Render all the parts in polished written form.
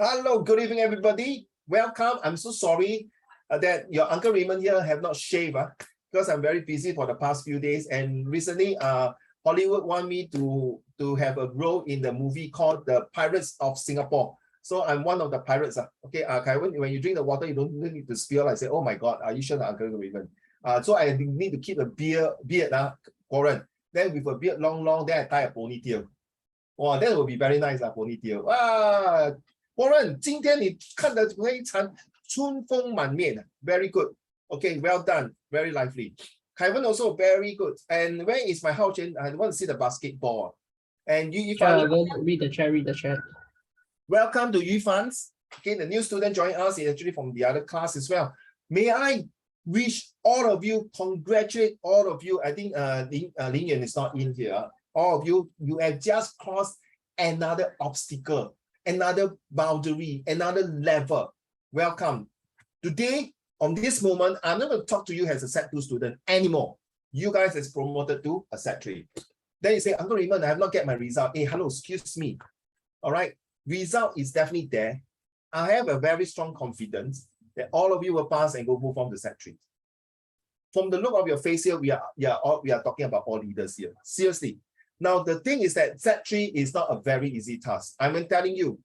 Hello, good evening, everybody. Welcome. I'm so sorry that your Uncle Raymond here have not shaved because I'm very busy for the past few days. And recently, Hollywood want me to have a role in the movie called The Pirates of Singapore. So I'm one of the pirates. Okay, when you drink the water, you don't need to spill. I say, oh my God, are you sure, Uncle Raymond? So I need to keep a beard, Warren. Then with a beard long, then I tie a ponytail. Wow, that will be very nice, ponytail. Wow, Warren, 今天你看得非常春风满面 very good. Okay, well done, very lively. Kaiwan also very good. And where is my Hao Chen? I want to see the basketball. And read the chat. Welcome to Yufan's. Okay, the new student joining us is actually from the other class as well. May I wish all of you, congratulate all of you. I think Lin Yuan is not in here. All of you, you have just crossed another obstacle, another boundary, another level. Welcome. Today, on this moment, I'm not going to talk to you as a Set 2 student anymore. You guys is promoted to a Set 3. Then you say, Uncle Raymond, I have not get my result. Hey, hello, excuse me. All right, result is definitely there. I have a very strong confidence that all of you will pass and go move on to Set 3. From the look of your face here, we are talking about all leaders here. Seriously. Now, the thing is that Set 3 is not a very easy task. I'm telling you.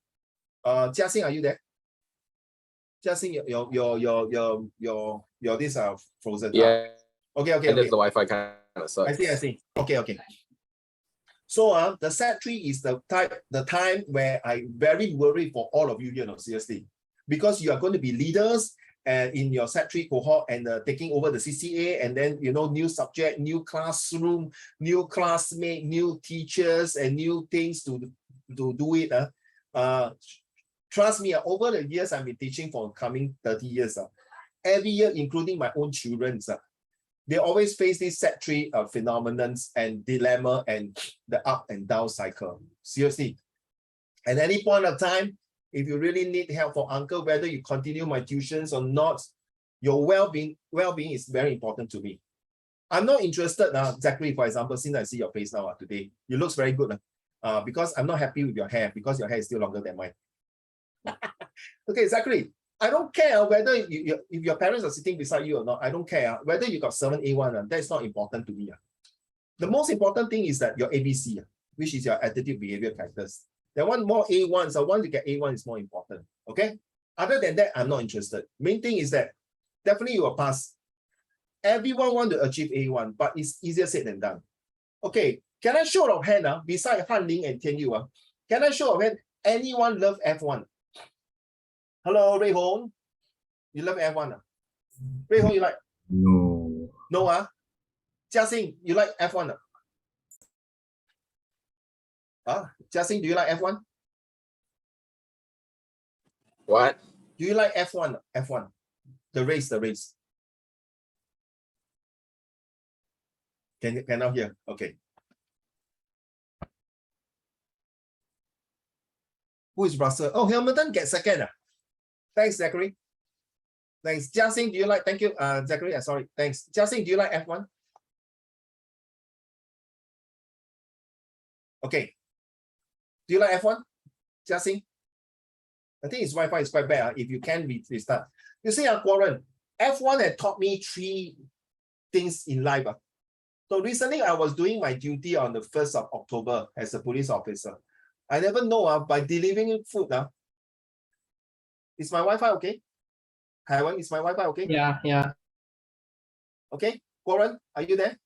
Jiaxing, are you there? Jiaxing, your these are frozen. Yeah. Okay. And the Wi-Fi kind of sucks. I see. Okay. So the Set 3 is the time where I very worried for all of you here, seriously. Because you are going to be leaders in your Set 3 cohort and taking over the CCA, and then new subject, new classroom, new classmate, new teachers, and new things to do it. Trust me, over the years I've been teaching for coming 30 years. Every year, including my own children, they always face this Set 3 phenomenon and dilemma and the up and down cycle. Seriously. At any point of time, if you really need help for Uncle, whether you continue my tuitions or not, your well-being is very important to me. I'm not interested now, Zachary, for example, since I see your face now today, you look very good because I'm not happy with your hair because your hair is still longer than mine. Okay, Zachary, I don't care whether if your parents are sitting beside you or not. I don't care whether you got 7A1. That's not important to me. The most important thing is that your ABC, which is your attitude, behavior, characters. There want more A1, so once you get A1 is more important. Okay. Other than that, I'm not interested. Main thing is that definitely you will pass. Everyone want to achieve A1, but it's easier said than done. Okay. Can I show of hand beside Han Ling and Tian Yu? Can I show of hand? Anyone love F1? Hello, Ray Hong. You love F1? Ray Hong, you like? No. No, Jiaxing, you like F1? Jiaxing, do you like F1? What? Do you like F1? F1. The race. Cannot hear. Okay. Who is Russell? Oh, Hamilton get second. Thanks, Zachary. Thanks. Jiaxing, do you like? Thank you, Zachary. Sorry. Thanks. Jiaxing, do you like F1? Okay. Do you like F1? Jiaxing? I think his Wi-Fi is quite bad. If you can restart. You see, Warren, F1 had taught me 3 things in life. So recently, I was doing my duty on the 1st of October as a police officer. I never know by delivering food. Is my Wi-Fi okay? Kaiwan, is my Wi-Fi okay? Yeah. Okay, Warren, are you there?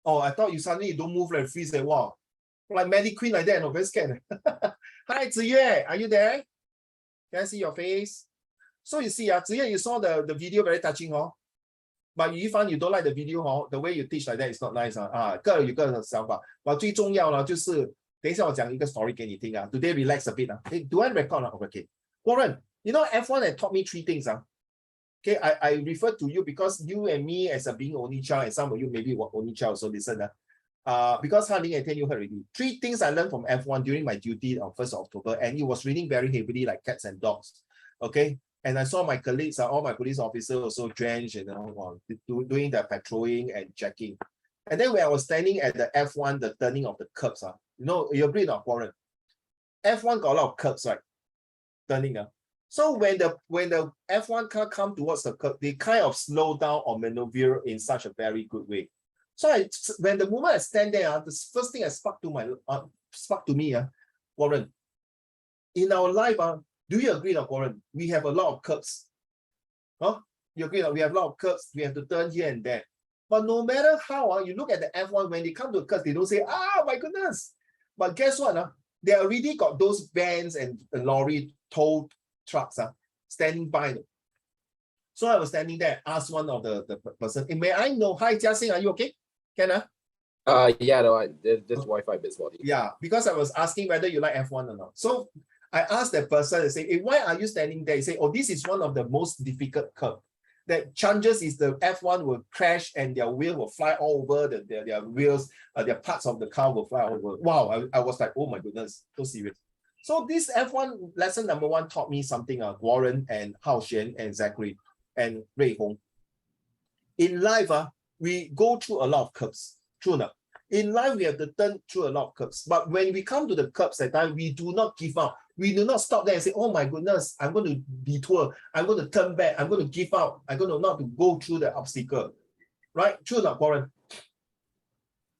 Oh, I thought you suddenly don't move like freeze and wow. Like Melly Queen like that, no, very scared. Hi, Ziyue, are you there? Can I see your face? So you see, Ziyue, you saw the video very touching, but Yifan, you don't like the video, the way you teach like that is not nice. 各有各的想法。but 最重要呢，就是等一下我讲一个 story 给你听啊。Today relax a bit. Hey, do I record? Okay. Warren, you know F1 had taught me 3 things. Okay, I refer to you because you and me as a being only child, and some of you maybe were only child, so listen. Because Han Ling and Tian Yu heard already. 3 things I learned from F1 during my duty on 1st of October, and it was raining very heavily like cats and dogs. Okay, and I saw my colleagues, all my police officers also drenched and doing the patrolling and checking. And then when I was standing at the F1, the turning of the curbs, you agree not, Warren? F1 got a lot of curbs, right? turning. So when the F1 car come towards the curb, they kind of slow down or maneuver in such a very good way. So when the moment I stand there, the first thing I spark to me, Warren, in our life, do you agree, Warren? We have a lot of curbs. Huh? You agree? We have a lot of curbs. We have to turn here and there. But no matter how, you look at the F1, when they come to a curb, they don't say, my goodness. But guess what? They already got those vans and lorry tow trucks standing by them. So I was standing there, asked one of the person, may I know, hi, Jiaxing, are you okay? Can yeah, no, this Wi-Fi bit spotty. Yeah, because I was asking whether you like F1 or not. So I asked that person, I say, why are you standing there? He say, this is one of the most difficult curve. That chances is the F1 will crash and their wheel will fly all over, their wheels, their parts of the car will fly all over. Wow, I was like, oh my goodness, so serious. So this F1 lesson number 1 taught me something, Warren and Hao Xuan and Zachary and Rui Hong. In life, we go through a lot of curves. True enough. In life, we have to turn through a lot of curves. But when we come to the curves at time, we do not give up. We do not stop there and say, oh my goodness, I'm going to detour. I'm going to turn back. I'm going to give up. I'm going to not to go through the obstacle. Right? True enough, Warren.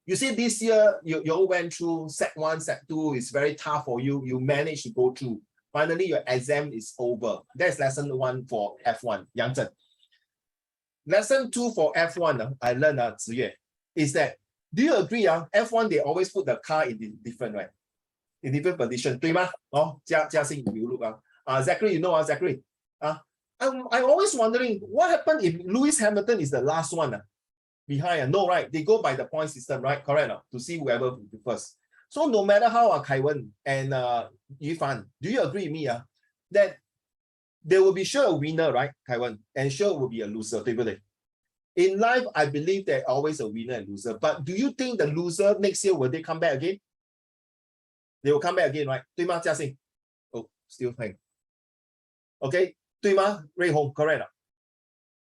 You see, this year, you all went through Sec1, Sec2. It's very tough for you. You managed to go through. Finally, your exam is over. That's lesson 1 for F1, Yang Zhen. Lesson 2 for F1, I learned, Ziyue, is that, do you agree, F1, they always put the car in different, right? In different position, 对吗? Jiaxing, you look, Zachary, you know, Zachary. I'm always wondering, what happened if Lewis Hamilton is the last one behind? No, right? They go by the point system, right? Correct, to see whoever will be first. So no matter how Kai Wen and Yifan, do you agree with me that there will be sure a winner, right, Kai Wen, and sure will be a loser, 对不对? In life, I believe there's always a winner and loser. But do you think the loser next year, will they come back again? They will come back again, right? 对吗, Jiaxing? Oh, still hang. Okay, 对吗, Rui Hong, correct.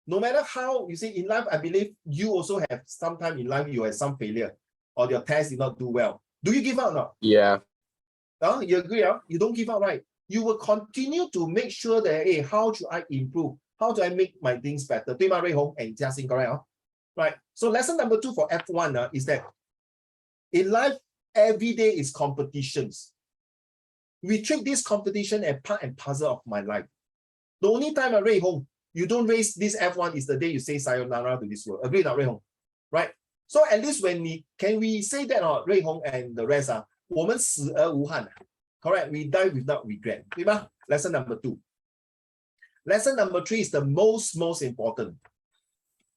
No matter how, you see, in life, I believe you also have sometime in life, you have some failure or your test did not do well. Do you give up or not? Yeah. You agree? You don't give up, right? You will continue to make sure that, hey, how should I improve? How do I make my things better? 对吗, Rui Hong and Jiaxing, correct? Right. So lesson number 2 for F1 is that in life, every day is competitions. We treat this competition as part and parcel of my life. The only time Rui Hong, you don't race this F1 is the day you say sayonara to this world. Agree, not Rui Hong? Right? So at least can we say that, Rui Hong and the rest, 我们死而无憾. Correct? We die without regret. 对吧? Lesson number 2. Lesson number 3 is the most important.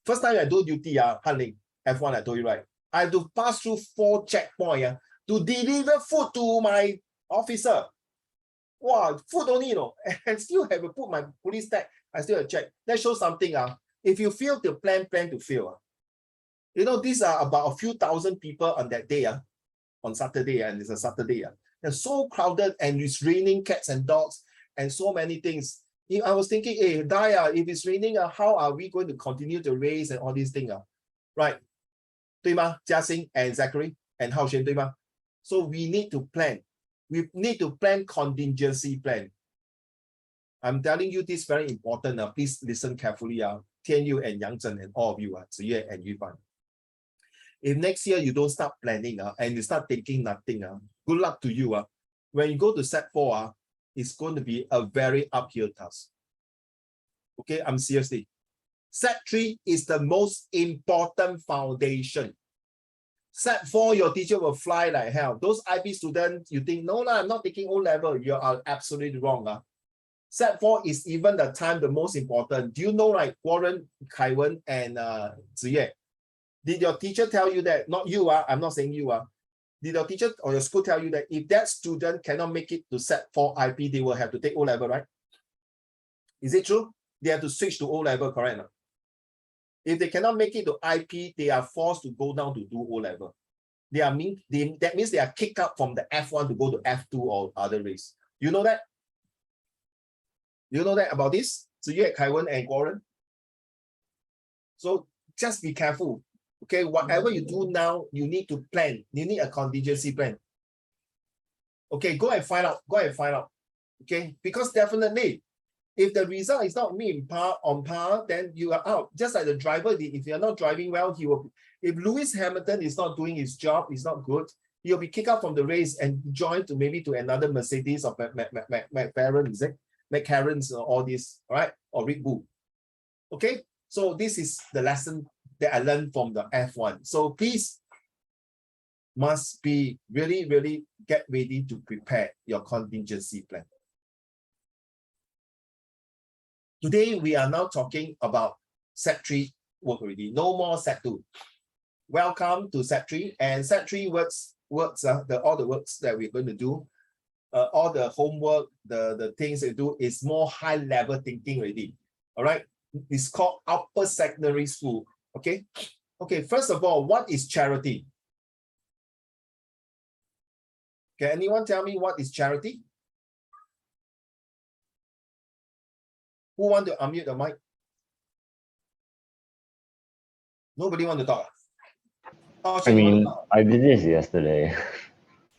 First time I do duty, handling F1, I told you, right? I have to pass through 4 checkpoints to deliver food to my officer. Wow, food only, and still have to put my police tag. I still have to check. That shows something. If you fail to plan to fail. These are about a few thousand people on that day, on Saturday, and it's a Saturday. They're so crowded and it's raining cats and dogs and so many things. I was thinking, hey, Daya, if it's raining, how are we going to continue to race and all these things? Right? 对吗? Jiaxing and Zachary and Hao Xuan, 对吗? So we need to plan. We need to plan contingency plan. I'm telling you this very important. Please listen carefully. Tian Yu and Yang Zhen and all of you, Ziyue and Yufan. If next year you don't start planning and you start thinking nothing, good luck to you. When you go to Set 4, it's going to be a very uphill task. Okay, I'm seriously. Set 3 is the most important foundation. Set 4, your teacher will fly like hell. Those IB students, you think, no, I'm not taking O-level. You are absolutely wrong. Set 4 is even the time the most important. Do you know, right, Warren, Kai Wen, and Ziyue? Did your teacher tell you that? Not you, I'm not saying you. Did your teacher or your school tell you that if that student cannot make it to Set 4 IP, they will have to take O-level, right? Is it true? They have to switch to O-level, correct? No? If they cannot make it to IP, they are forced to go down to do O-level. That means they are kicked out from the F1 to go to F2 or other race. You know that? You know that about this? So you had Kai Wen and Warren. So just be careful. Okay, whatever you do now, you need to plan. You need a contingency plan. Okay, go and find out. Go and find out. Okay, because definitely, if the result is not on par, then you are out. Just like the driver, if you're not driving well, he will. If Lewis Hamilton is not doing his job, is not good, he'll be kicked out from the race and joined to maybe to another Mercedes or McLaren, is it? McLaren's or all this, all right? Or Red Bull. Okay, so this is the lesson that I learned from the F1. So please must be really, really get ready to prepare your contingency plan. Today, we are now talking about Set 3 work already. No more Set 2. Welcome to Set 3. And Set 3 all the works that we're going to do, all the homework, the things they do is more high level thinking already. All right. It's called upper secondary school. Okay. Okay. First of all, what is charity? Can anyone tell me what is charity? Who want to unmute the mic? Nobody want to talk. Oh, I mean, I did this yesterday.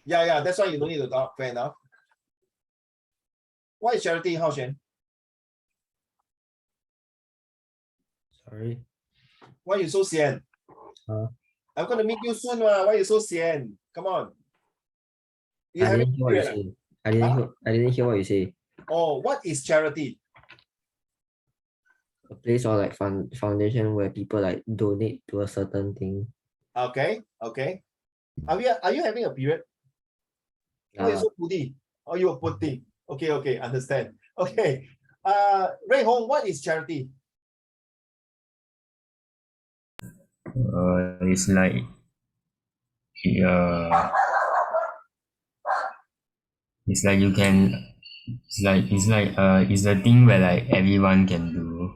Yeah, that's why you don't need to talk. Fair enough. What is charity, Hao Xuan? Sorry. Why you so sian? I'm gonna meet you soon. Why you so sian? Come on. You I haven't didn't hear what you period, say. I didn't hear what you say. Oh, what is charity? A place or like foundation where people like donate to a certain thing. Okay. Are you having a period? Why you so putty? Oh, you are putty. Okay, understand. Okay. Ray Hong, what is charity? It's like it's like you can it's the thing where like everyone can do.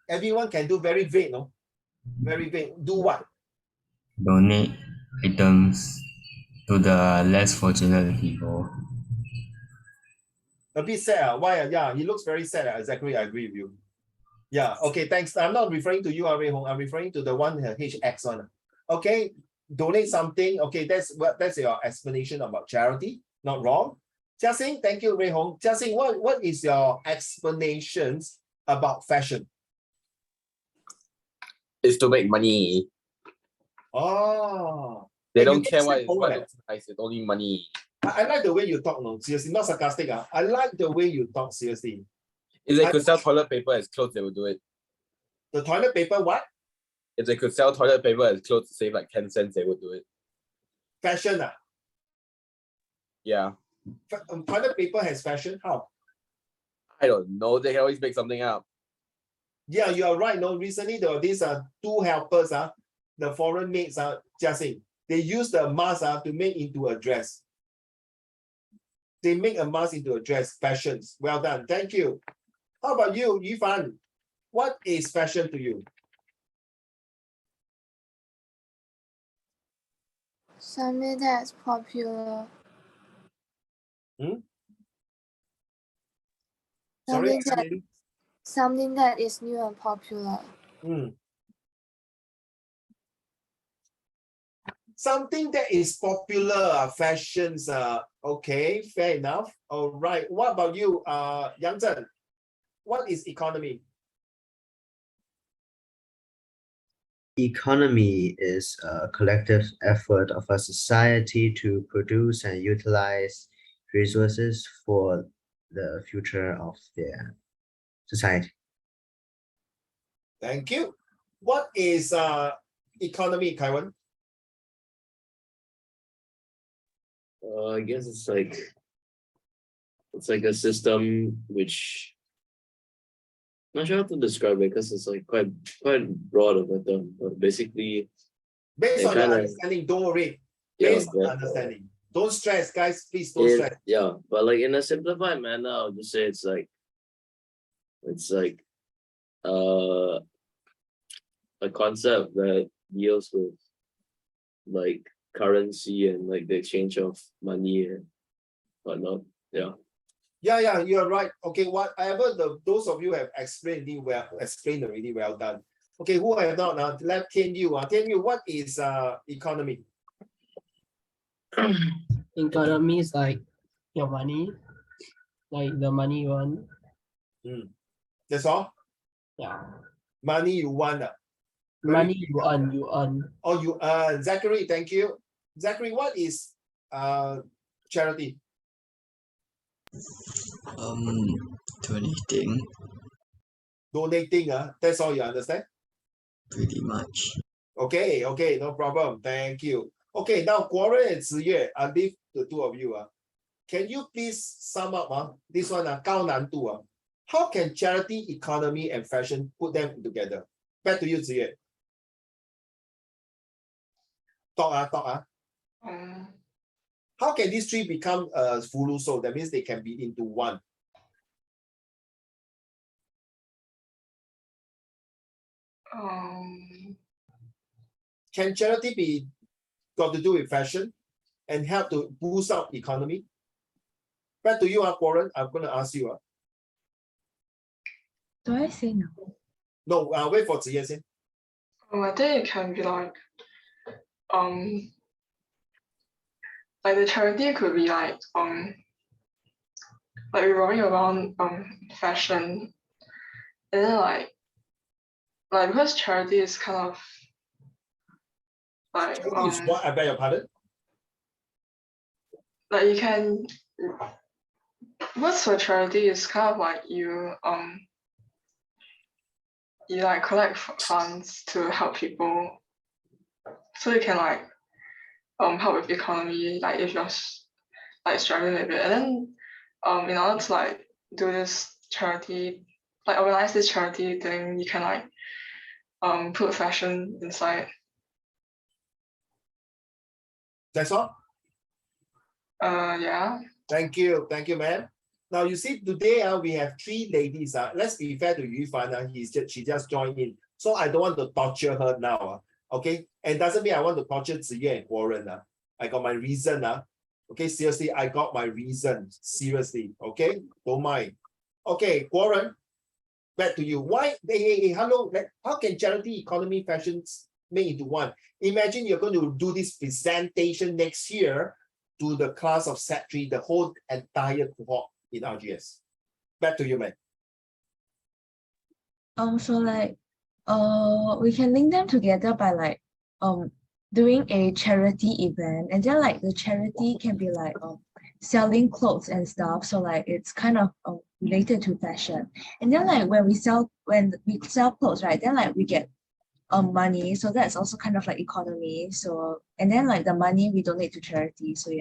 Everyone can do, very vague, no? Very vague. Do what? Donate items to the less fortunate people. A bit sad. Why? Yeah, he looks very sad. Exactly, I agree with you. Yeah, okay, thanks. I'm not referring to you, Ray Hong. I'm referring to the one HX one. Okay, donate something. Okay, that's your explanation about charity. Not wrong. Jiaxing, thank you, Ray Hong. Jiaxing, what is your explanations about fashion? It's to make money. Oh. They Hey, don't you care get what step forward, looks nice. It's only money. I like the way you talk, no, seriously, not sarcastic. I like the way you talk, seriously. If they could sell toilet paper as clothes, they would do it. The toilet paper, what? If they could sell toilet paper as clothes to save like 10 cents, they would do it. Fashion, Yeah. Toilet paper has fashion, how? I don't know. They can always make something up. Yeah, you are right. No, recently there were these two helpers, the foreign maids, Jiaxing. They use the mask to make into a dress. They make a mask into a dress. Fashions. Well done. Thank you. How about you, Yifan? What is fashion to you? Something that's popular. Sorry, Something that is new and popular. Something that is popular, fashions. Okay, fair enough. All right. What about you, Yang Zhen? What is economy? Economy is a collective effort of a society to produce and utilize resources for the future of their society. Thank you. What is economy, Kaiwan? I guess it's like a system which I'm not sure how to describe it because it's like quite broad of a term, but basically based on your understanding, don't worry. Based on understanding. Don't stress, guys, please don't stress. Yeah, but like in a simplified manner, I'll just say it's like a concept that deals with like currency and like the exchange of money and whatnot. Yeah, you're right. Okay, whatever those of you have explained already well done. Okay, who have not now? Let Tian Yu. What is economy? Economy is like your money. like the money you want. That's all. Yeah. Money you want. Money you earn. Oh, you Zachary, thank you. Zachary, what is charity? Donating Donating, that's all you understand? pretty much. Okay, no problem. Thank you. Okay, now Guoren and Ziyue, I leave the two of you. Can you please sum up this one, 高难度. How can charity, economy, and fashion put them together? Back to you, Ziyue. Talk. How can these three become fuluso? That means they can be into one. Can charity be got to do with fashion and help to boost up economy? Back to you, Guoren. I'm going to ask you. Do I say no? No, wait for Ziyue. I think it can be like the charity could be like revolving around fashion, and then like because charity is kind of like what? I beg your pardon? like you can, what's for charity is kind of like you like collect funds to help people, so you can like help with economy, like if you're like struggling a bit, and then in order to like do this charity, like organize this charity thing, you can like put fashion inside. That's all? Yeah. Thank you, ma'am. Now you see today we have three ladies. Let's be fair to Yufan. She just joined in, so I don't want to torture her now. Okay, and doesn't mean I want to torture Ziyue and Guoren. I got my reason. Okay, seriously, I got my reason. Seriously, okay, don't mind. Okay, Guoren, back to you. Why? Hey, hello. How can charity, economy, fashions make into one? Imagine you're going to do this presentation next year to the class of Sec3, the whole entire cohort in RGS. Back to you, man. So like we can link them together by like doing a charity event, and then like the charity can be like selling clothes and stuff, so like it's kind of related to fashion. And then like when we sell clothes, right, then like we get money, so that's also kind of like economy. So and then like the money we donate to charity. So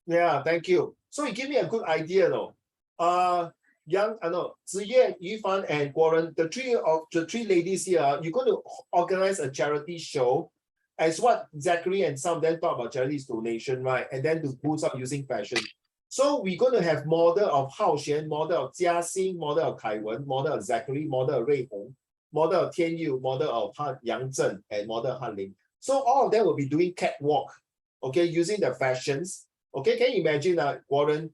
yeah, thank you. So you give me a good idea though. Ziyue, Yufan, and Guoren, the three ladies here, you're going to organize a charity show, as what Zachary and some of them talk about charity donation, right? And then to boost up using fashion. So we're going to have model of Hao Xuan, model of Jia Xing, model of Kai Wen, model of Zachary, model of Rui Hong, model of Tian Yu, model of Yang Zhen, and model of Han Ling. So all of them will be doing catwalk, okay, using the fashions. Okay, can you imagine Guoren,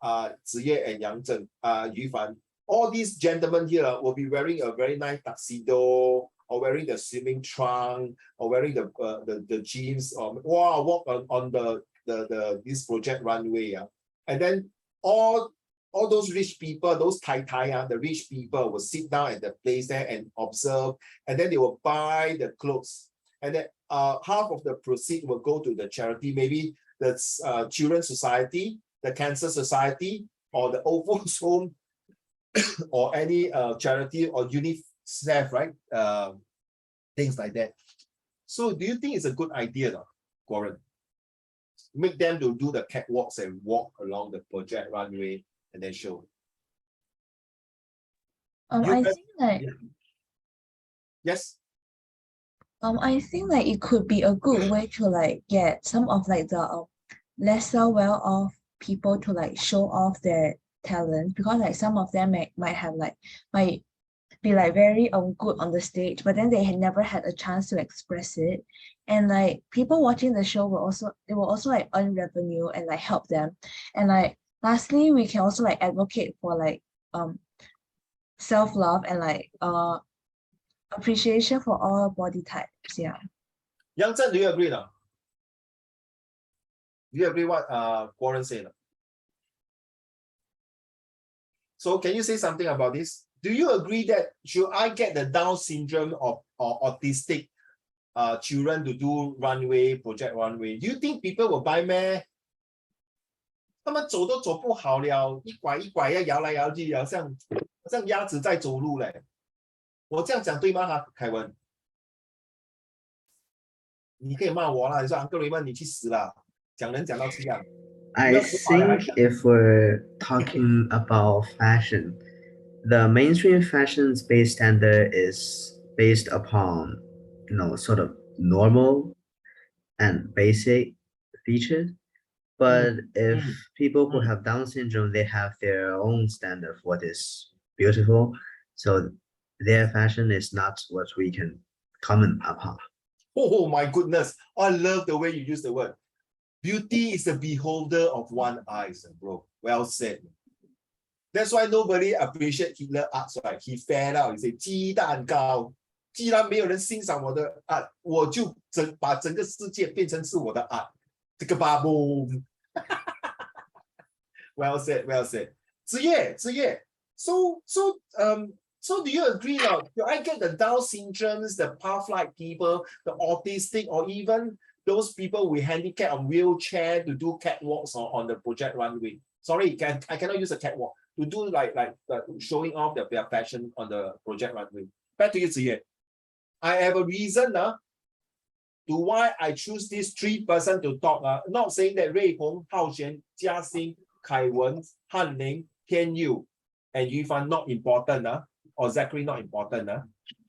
Ziyue, and Yang Zhen, Yufan, all these gentlemen here will be wearing a very nice tuxedo, or wearing the swimming trunk, or wearing the jeans, or walk on this project runway. And then all those rich people, those the rich people will sit down at the place there and observe, and then they will buy the clothes. And then half of the proceeds will go to the charity, maybe the Children's Society, the Cancer Society, or the Old Folks Home, or any charity, or UNICEF, right? Things like that. So do you think it's a good idea, Guoren? Make them to do the catwalks and walk along the project runway and then show. I think like yes. I think like it could be a good way to like get some of like the lesser well-off people to like show off their talent, because like some of them might be like very good on the stage, but then they had never had a chance to express it. And like people watching the show will also like earn revenue and like help them. And like lastly, we can also like advocate for like self-love and like appreciation for all body types. Yeah. Yang Zhen, do you agree now? Do you agree what Guoren said? So can you say something about this? Do you agree that should I get the Down syndrome or autistic children to do runway, project runway? Do you think people will buy me? 他们走都走不好了，一拐一拐要摇来摇去，好像鸭子在走路嘞。我这样讲对吗？哈，凯文，你可以骂我啦，你说Uncle Raymond你去死啦，讲人讲到这样。I think if we're talking about fashion, the mainstream fashion space standard is based upon, sort of normal and basic features. But if people who have Down syndrome, they have their own standard for what is beautiful. So their fashion is not what we can comment upon. Oh my goodness. I love the way you use the word. Beauty is the beholder of one eyes, bro. Well said. That's why nobody appreciate Hitler arts, right? He fed out. He said, 鸡蛋糕。既然没有人欣赏我的 art， 我就把整个世界变成是我的 art。这个 baboom. Well said, well said. 子越 So do you agree now? Do I get the Down syndromes, the path-like people, the autistic, or even those people with handicap on wheelchair to do catwalks on the project runway? Sorry, I cannot use a catwalk to do like showing off their fashion on the project runway. Back to you, Ziye. I have a reason to why I choose these three persons to talk. Not saying that Rui Hong, Hao Xuan, Jia Xing, Kai Wen, Han Ling, Tian Yu, and Yu Fan not important, or Zachary not important.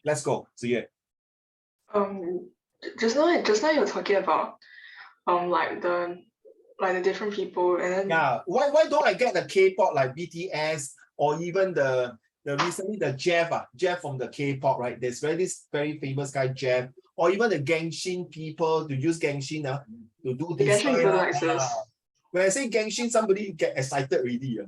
Let's go, Ziye. Just now you're talking about like the different people, and then why don't I get the K-pop like BTS or even the recently the Jeff from the K-pop, right? There's this very famous guy Jeff, or even the Genshin people to use Genshin to do this. When I say Genshin, somebody get excited already.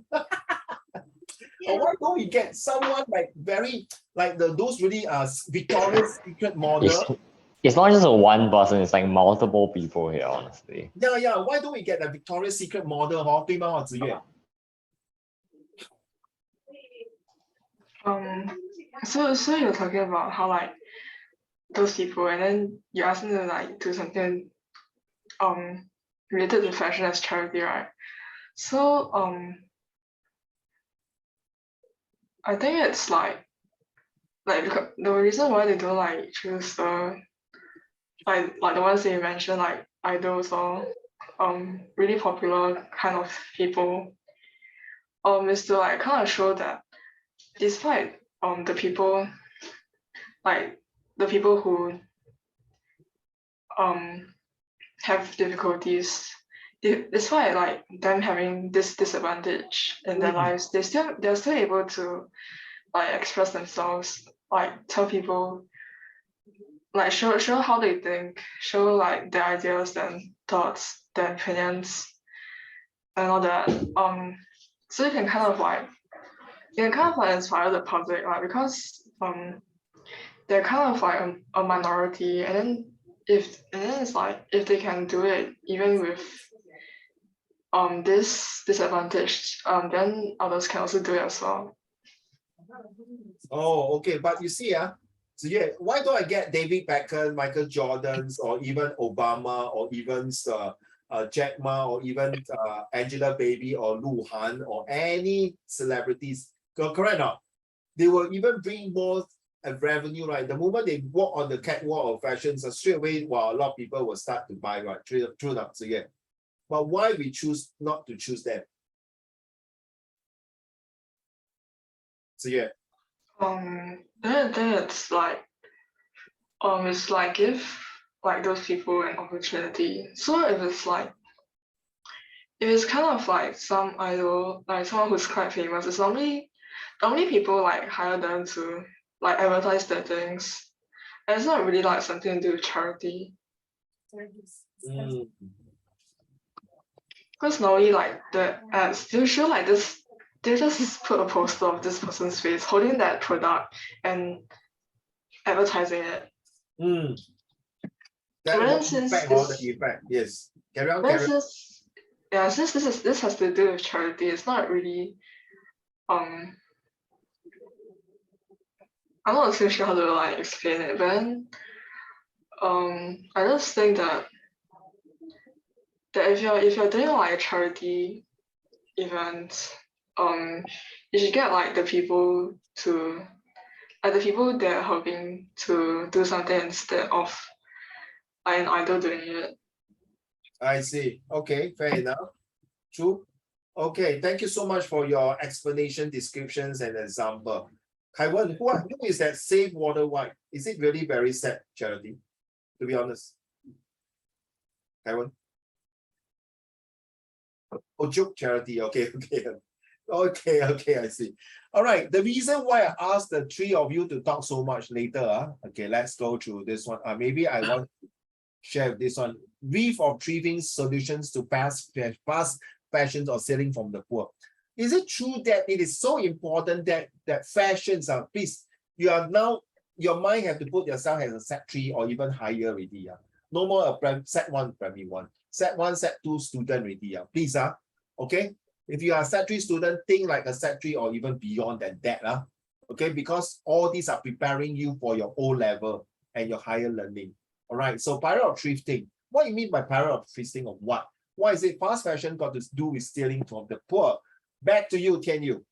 Or why don't we get someone like very like those really Victoria's Secret model? It's not just one person, it's like multiple people here, honestly. Yeah. Why don't we get a Victoria's Secret model? So you're talking about how like those people, and then you ask them to like do something related to fashion as charity, right? So I think it's like because the reason why they don't like choose the like the ones that you mentioned, like idols or really popular kind of people, is to like kind of show that despite the people who have difficulties, despite like them having this disadvantage in their lives, they're still able to like express themselves, like tell people, like show how they think, show like their ideas and thoughts, their opinions, and all that. So you can kind of like inspire the public, like because they're kind of like a minority, and then it's like if they can do it even with this disadvantage, then others can also do it as well. Oh, okay, but you see, so yeah, why don't I get David Beckham, Michael Jordans, or even Obama, or even Jack Ma, or even Angelababy, or Lu Han, or any celebrities? Correct now. They will even bring more revenue, right? The moment they walk on the catwalk of fashions, straight away, a lot of people will start to buy, right? True enough. So yeah. But why we choose not to choose them? So yeah. Then it's like give like those people an opportunity. So if it's kind of like some idol, like someone who's quite famous, it's normally people like hire them to like advertise their things. And it's not really like something to do with charity. Because normally like the ads, they show like this, they just put a poster of this person's face holding that product and advertising it. Yes. Carry on. Since this has to do with charity, it's not really I'm not too sure how to like explain it, but then, I just think that if you're doing like a charity event, you should get like the people that are hoping to do something instead of an idol doing it. I see. Okay, fair enough. True. Okay, thank you so much for your explanation, descriptions, and example. Kaiwan, who is that Save Water White? Is it really very sad charity? To be honest. Kaiwan? Oh, joke charity. Okay, okay. Okay, I see. All right. The reason why I asked the three of you to talk so much later, okay, let's go through this one. Maybe I want to share this one. Reef of Thriving Solutions to Fast Fashions or Selling from the Poor. Is it true that it is so important that fashions are, please, you are now, your mind have to put yourself as a set 3 or even higher already. No more a set 1, primary 1. Set 1, set 2 student already. Please, okay? If you are a set 3 student, think like a set 3 or even beyond than that. Okay, because all these are preparing you for your O level and your higher learning. All right, so Pirate of Thrifting. What do you mean by Pirate of Thrifting of what? Why is it fast fashion got to do with stealing from the poor? Back to you, Tian Yu.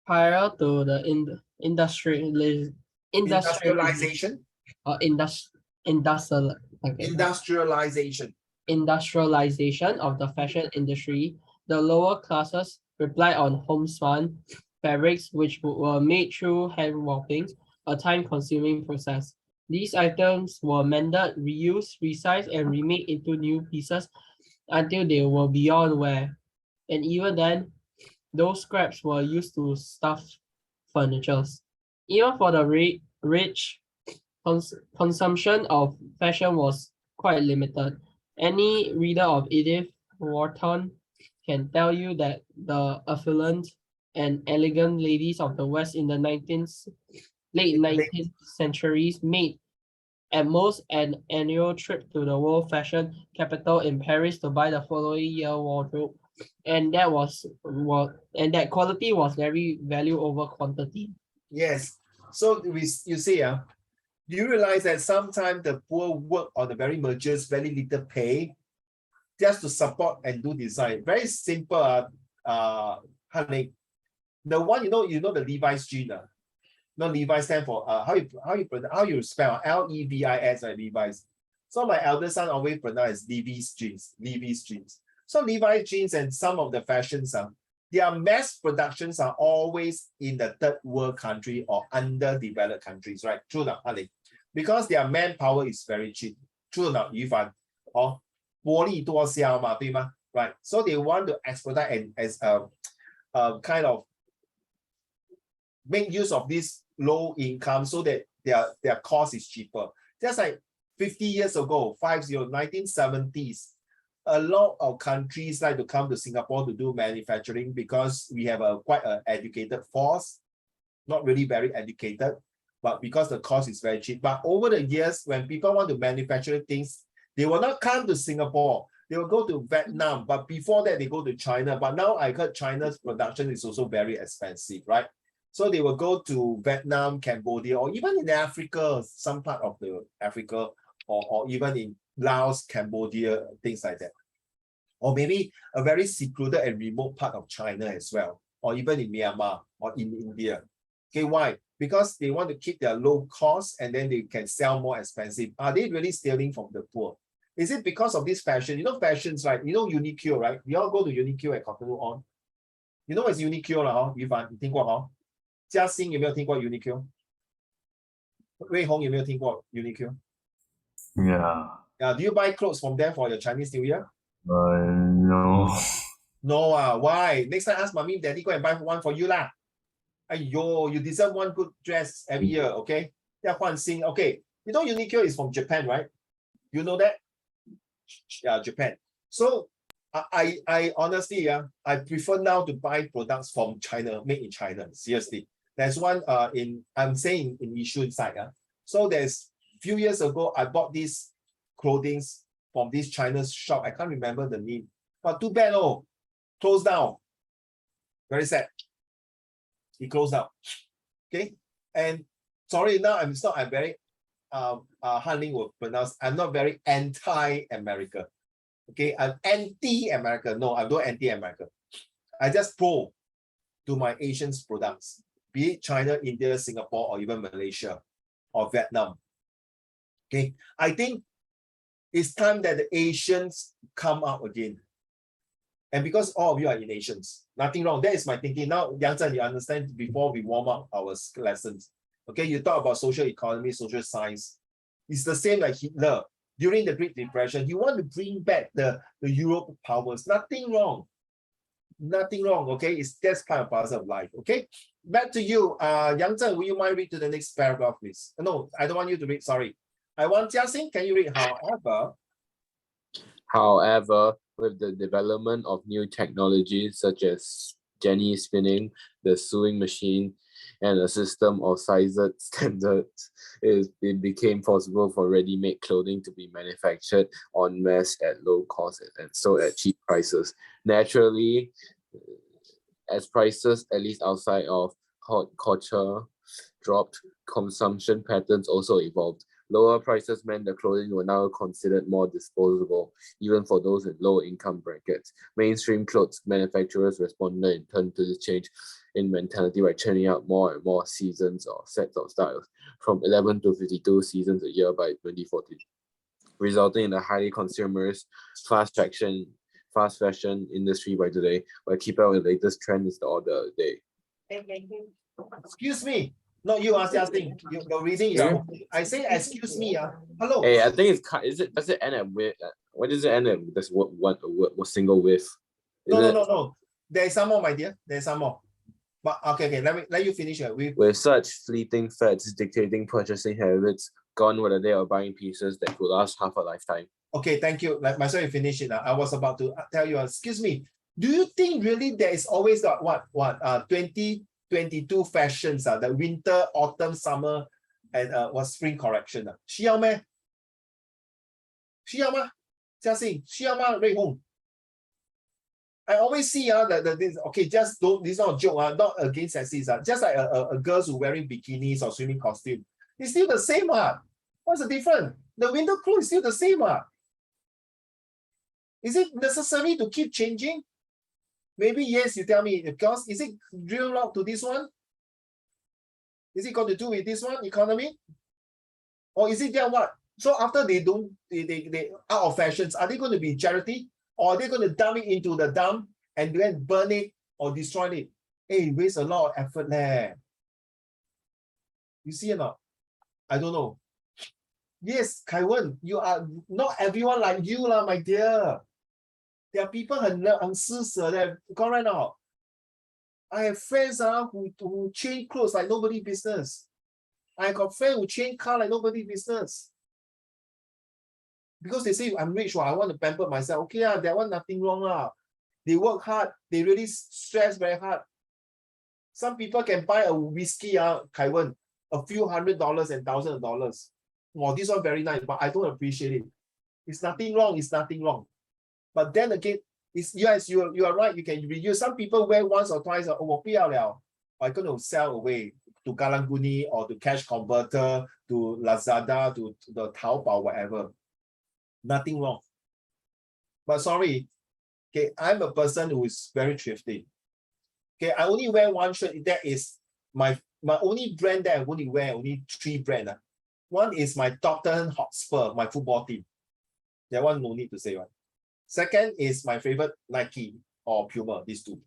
Prior to the Industrialization. Industrialization of the fashion industry, the lower classes rely on homespun fabrics which were made through hand warping, a time-consuming process. These items were mended, reused, resized, and remade into new pieces until they were beyond wear. And even then, those scraps were used to stuff furniture. Even for the rich, consumption of fashion was quite limited. Any reader of Edith Wharton can tell you that the affluent and elegant ladies of the West in the late 19th centuries made at most an annual trip to the world fashion capital in Paris to buy the following year wardrobe, and that that quality was very value over quantity. Yes. So you see, do you realize that sometimes the poor work on the very mergers, very little pay, just to support and do design? Very simple, honey. The one you know the Levi's jeans. No, Levi's stand for how you spell Levis, Levi's. So my eldest son always pronounce Levi's jeans, Levi's jeans. So Levi's jeans and some of the fashions their mass productions are always in the third world country or underdeveloped countries, right? True not, honey? Because their manpower is very cheap. True not, Yufan? Or 薄利多销嘛，对吗? Right. So they want to expedite and as a kind of make use of this low income so that their cost is cheaper. Just like 50 years ago, 1970s, a lot of countries like to come to Singapore to do manufacturing because we have quite an educated force, not really very educated, but because the cost is very cheap. But over the years, when people want to manufacture things, they will not come to Singapore. They will go to Vietnam, but before that, they go to China. But now I heard China's production is also very expensive, right? So they will go to Vietnam, Cambodia, or even in Africa, some part of the Africa, or even in Laos, Cambodia, things like that. Or maybe a very secluded and remote part of China as well, or even in Myanmar or in India. Okay, why? Because they want to keep their low cost and then they can sell more expensive. Are they really stealing from the poor? Is it because of this fashion? You know fashions, right? You know Uniqlo, right? We all go to Uniqlo at Cotonou on. You know what's Uniqlo lah? Yufan, 你听过哈？嘉欣有没有听过 Uniqlo？ 瑞红有没有听过 Uniqlo？ Yeah. Do you buy clothes from them for your Chinese New Year? No. No, why? Next time ask mommy, daddy go and buy one for you lah. Aiyo, you deserve one good dress every year, okay? 要换新, okay. You know Uniqlo is from Japan, right? You know that? Yeah, Japan. So I honestly, I prefer now to buy products from China, made in China. Seriously, there's one I'm saying in Yishun side. So there's few years ago I bought these clothing from this China's shop. I can't remember the name, but too bad, closed down. Very sad. He closed out. Okay. And sorry, now I'm very Hanling will pronounce, I'm not very anti-America. Okay, I'm anti-America. No, I'm not anti-America. I just pro to my Asian products, be it China, India, Singapore, or even Malaysia or Vietnam. Okay, I think it's time that the Asians come out again. And because all of you are in Asians, nothing wrong. That is my thinking. Now, Yang Zhen, you understand before we warm up our lessons. Okay, you talk about social economy, social science. It's the same like Hitler. During the Great Depression, you want to bring back the Europe powers. Nothing wrong. Nothing wrong, okay? It's just part and parcel of life, okay? Back to you. Yang Zhen, will you mind read to the next paragraph, please? No, I don't want you to read, sorry. I want Jiaxing, can you read? However, with the development of new technologies such as Jenny spinning, the sewing machine, and a system of size standards, it became possible for ready-made clothing to be manufactured en masse at low cost and sold at cheap prices. Naturally, as prices, at least outside of haute couture, dropped, consumption patterns also evolved. Lower prices meant the clothing were now considered more disposable, even for those in low income brackets. Mainstream clothes manufacturers responded in turn to this change in mentality by churning out more and more seasons or sets of styles, from 11 to 52 seasons a year by 2014, resulting in a highly consumerist, fast fashion industry by today, where keeping up with the latest trend is the order of the day. Excuse me. Not you, Jiaxing. You're reading. I say, excuse me. Hello. Hey, I think does it end at with? What does it end at? That's what single with? No. There's some more, my dear. There's some more. But okay. Let you finish it. With such fleeting fads dictating purchasing habits, gone were the day of buying pieces that could last half a lifetime. Okay, thank you. Might as well you finish it now. I was about to tell you. Excuse me. Do you think really there is always that 2022 fashions, the winter, autumn, summer, and spring collection? 需要咩？需要吗？嘉信，需要吗？瑞红。I always see this, okay, just don't, this is not a joke, not against sexies, just like a girls who wearing bikinis or swimming costume. It's still the same. What's the difference? The winter clothes is still the same. Is it necessary to keep changing? Maybe yes, you tell me, because is it real out to this one? Is it got to do with this one, economy? Or is it there what? So after they out of fashions, are they going to be charity? Or are they going to dump it into the dump and then burn it or destroy it? Hey, waste a lot of effort there. You see or not? I don't know. Yes, Kaiwen, you are not everyone like you, my dear. There are people who施舍there. Correct now. I have friends who change clothes like nobody business. I got friends who change car like nobody business. Because they say I'm rich, I want to pamper myself. Okay, that one nothing wrong. They work hard, they really stress very hard. Some people can buy a whiskey, Kaiwen, a few $100s and thousands of dollars. Well, this one very nice, but I don't appreciate it. It's nothing wrong, it's nothing wrong. But then again, yes, you are right, you can reuse. Some people wear once or twice, I'm going to sell away to Galanguni or to Cash Converter, to Lazada, to the Taobao, whatever. Nothing wrong. But sorry, okay, I'm a person who is very thrifty. Okay, I only wear one shirt. That is my only brand that I only wear, only 3 brands. One is my Tottenham Hotspur, my football team. That one no need to say one. Second is my favorite Nike or Puma, these 2.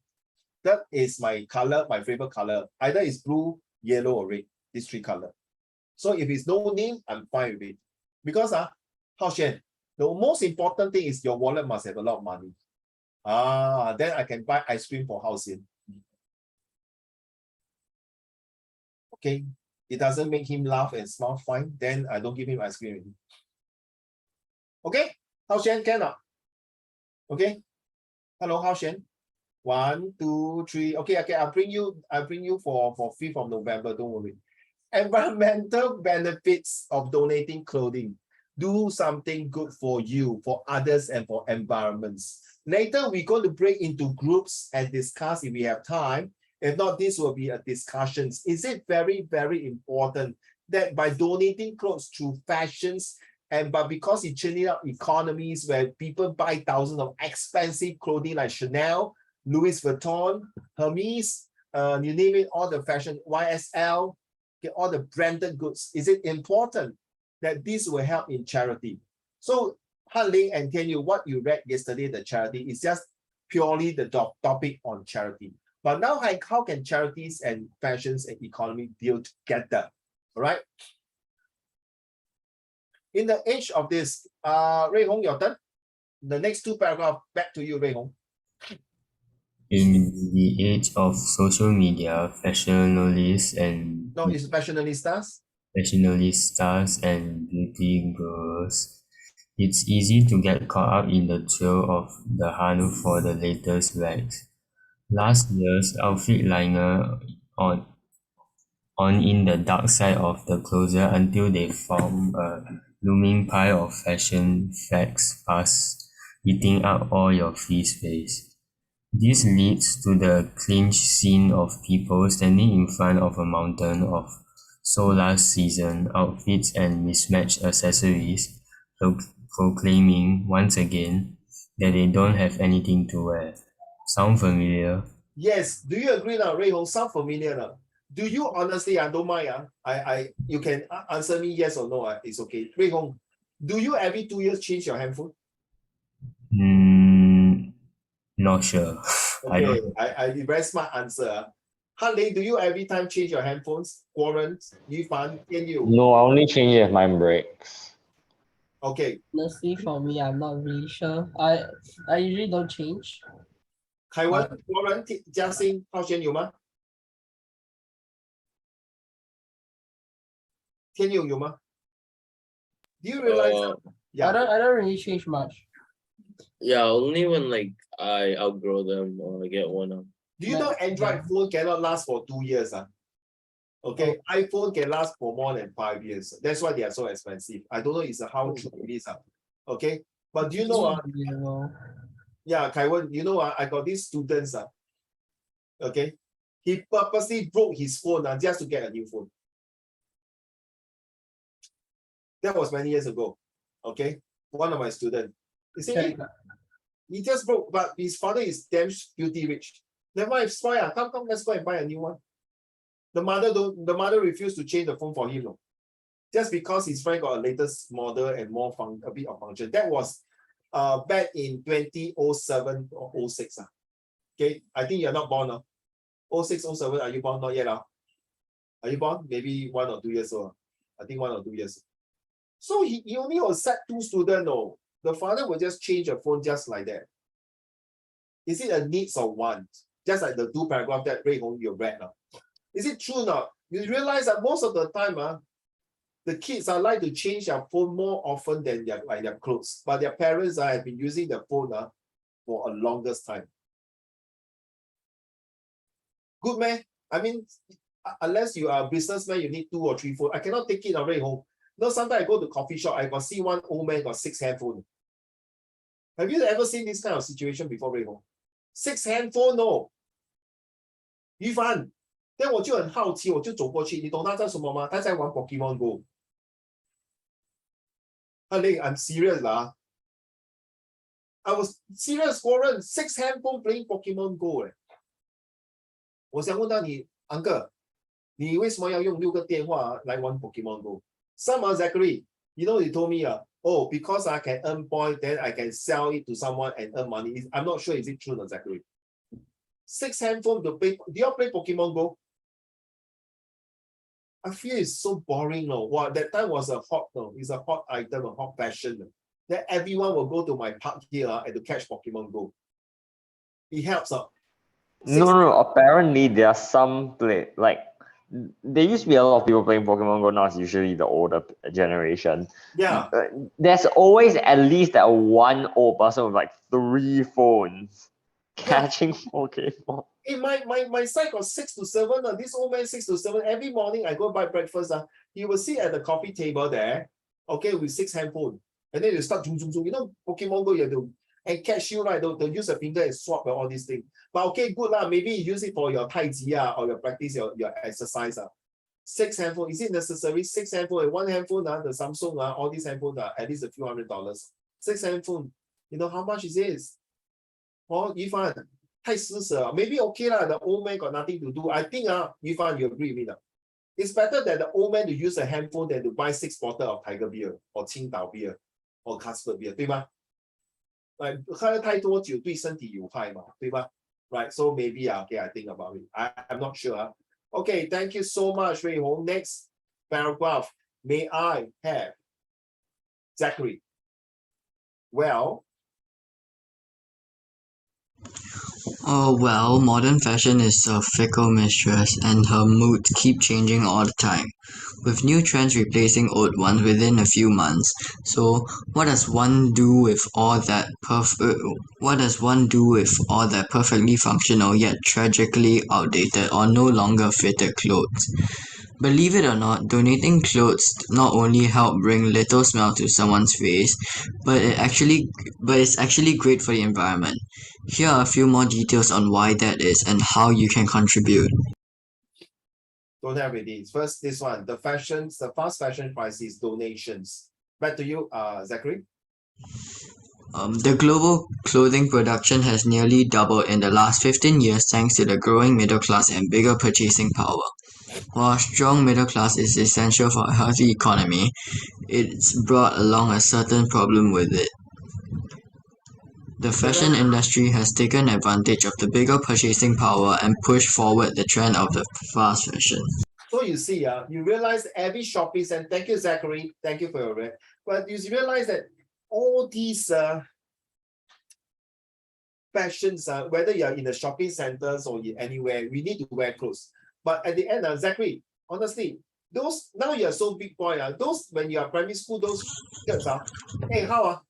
That is my color, my favorite color. Either it's blue, yellow, or red, these 3 colors. So if it's no name, I'm fine with it. Because Hao Xuan, the most important thing is your wallet must have a lot of money. Then I can buy ice cream for Hao Xuan. Okay, it doesn't make him laugh and smile fine, then I don't give him ice cream. Okay, Hao Xuan can not? Okay, hello Hao Xuan. 1, 2, 3. Okay, I'll bring you for 5th of November. Don't worry. Environmental benefits of donating clothing. Do something good for you, for others, and for environments. Later, we're going to break into groups and discuss if we have time. If not, this will be a discussion. Is it very, very important that by donating clothes through fashions, but because it's changing up economies where people buy thousands of expensive clothing like Chanel, Louis Vuitton, Hermes, you name it, all the fashion, YSL, all the branded goods. Is it important that this will help in charity? So Han Ling and Tian Yu, what you read yesterday, the charity, is just purely the topic on charity. But now, how can charities and fashions and economy deal together? All right. In the age of this, Rui Hong, your turn. The next two paragraphs, back to you, Rui Hong. In the age of social media, fashionistas and No, it's fashionistas. fashionistas and beauty gurus, it's easy to get caught up in the thrill of the hunt for the latest rags. Last year's outfit liner on in the dark side of the closet until they form a looming pile of fashion facts fast eating up all your free space. This leads to the clinch scene of people standing in front of a mountain of last season outfits and mismatched accessories, proclaiming once again that they don't have anything to wear. Sound familiar? Yes. Do you agree now, Rui Hong? Sound familiar now? Do you honestly, I don't mind, you can answer me yes or no, it's okay. Rui Hong, do you every 2 years change your handphone? Not sure. Okay, I very smart answer. Han Ling, do you every time change your handphones? Warren, Yu Fan, Tian Yu? No, I only change it if mine breaks. Okay. Honestly, for me, I'm not really sure. I usually don't change. 凯文、Warren、嘉欣、浩轩有吗？天佑有吗？ Do you realize? I don't really change much. Yeah, only when like I outgrow them or I get one up. Do you know Android phone cannot last for 2 years? Okay, iPhone can last for more than 5 years. That's why they are so expensive. I don't know it's how true it is. Okay, but do you know? Yeah, Kaiwan, you know, I got these students. Okay, he purposely broke his phone just to get a new phone. That was many years ago. Okay, one of my students. He said, he just broke, but his father is damn filthy rich. Never mind, spoil. Come, let's go and buy a new one. The mother refused to change the phone for him, just because his friend got a latest model and more a bit of function. That was back in 2007 or 06. Okay, I think you're not born now. 06, 07, are you born? Not yet. Are you born? Maybe 1 or 2 years old. I think 1 or 2 years. So he only was set 2 students. No, the father will just change a phone just like that. Is it a needs or want? Just like the 2 paragraphs that Rui Hong you read now. Is it true now? You realize that most of the time, the kids are like to change their phone more often than their clothes. But their parents have been using the phone for a longest time. Good man. I mean, unless you are a businessman, you need 2 or 3 phones. I cannot take it already home. No, sometimes I go to coffee shop, I got see one old man got 6 handphones. Have you ever seen this kind of situation before, Ray Hong? 6 handphones, no. Yu Fan, 但我就很好奇，我就走过去，你懂他在什么吗？他在玩 Pokemon Go。I'm serious lah. I was serious, Warren. 6 handphones playing Pokemon Go 我想问到你 ，Uncle， 你为什么要用6个电话来玩 Pokemon Go？ Some Zachary, you know, he told me, oh, because I can earn points, then I can sell it to someone and earn money. I'm not sure is it true, Zachary. 6 handphones to play. Do you play Pokemon Go? I feel it's so boring, no. Wow, that time was a hot, no. It's a hot item, a hot fashion. That everyone will go to my park here and to catch Pokemon Go. It helps. No. Apparently, there are some there used to be a lot of people playing Pokemon Go. Now it's usually the older generation. Yeah. There's always at least that one old person with like 3 phones catching Pokemon. In my side got 6 to 7. This old man 6 to 7. Every morning I go buy breakfast. He will sit at the coffee table there. okay, with 6 handphone. And then you start zoom, zoom, zoom. You know, Pokemon Go, you have to, and catch you, right? They'll use a finger and swap and all these things. But okay, good lah. Maybe you use it for your Tai Chi or your practice, your exercise. 6 handphone, is it necessary? 6 handphone, and 1 handphone, the Samsung, all these handphones are at least a few $100. 6 handphone, you know how much is this? Oh, Yifan, maybe okay lah, the old man got nothing to do. I think, Yifan, you agree with me. It's better that the old man to use a handphone than to buy 6 bottles of Tiger beer or Qingdao beer or Casper beer, 对吗？ Like, 喝太多酒对身体有害嘛，对吧？ Right, so maybe, okay, I think about it. I'm not sure. Okay, thank you so much, Wei Hong. Next paragraph. May I have Zachary? Well, Oh well, modern fashion is a fickle mistress and her moods keep changing all the time, with new trends replacing old ones within a few months. So, what does one do with all that perfectly functional yet tragically outdated or no longer fitted clothes? Believe it or not, donating clothes not only help bring little smile to someone's face, but it's actually great for the environment. Here are a few more details on why that is and how you can contribute. don't have it. First, this one, the fast fashion crisis, donations. Back to you, Zachary. The global clothing production has nearly doubled in the last 15 years thanks to the growing middle class and bigger purchasing power. While a strong middle class is essential for a healthy economy, it's brought along a certain problem with it. The fashion industry has taken advantage of the bigger purchasing power and pushed forward the trend of the fast fashion. So you see, you realize every shopping center, thank you, Zachary, thank you for your read, but you realize that all these fashions, whether you're in the shopping centers or anywhere, we need to wear clothes. But at the end, Zachary, honestly, those, now you're so big boy, those, when you are primary school, those skirts, hey, how,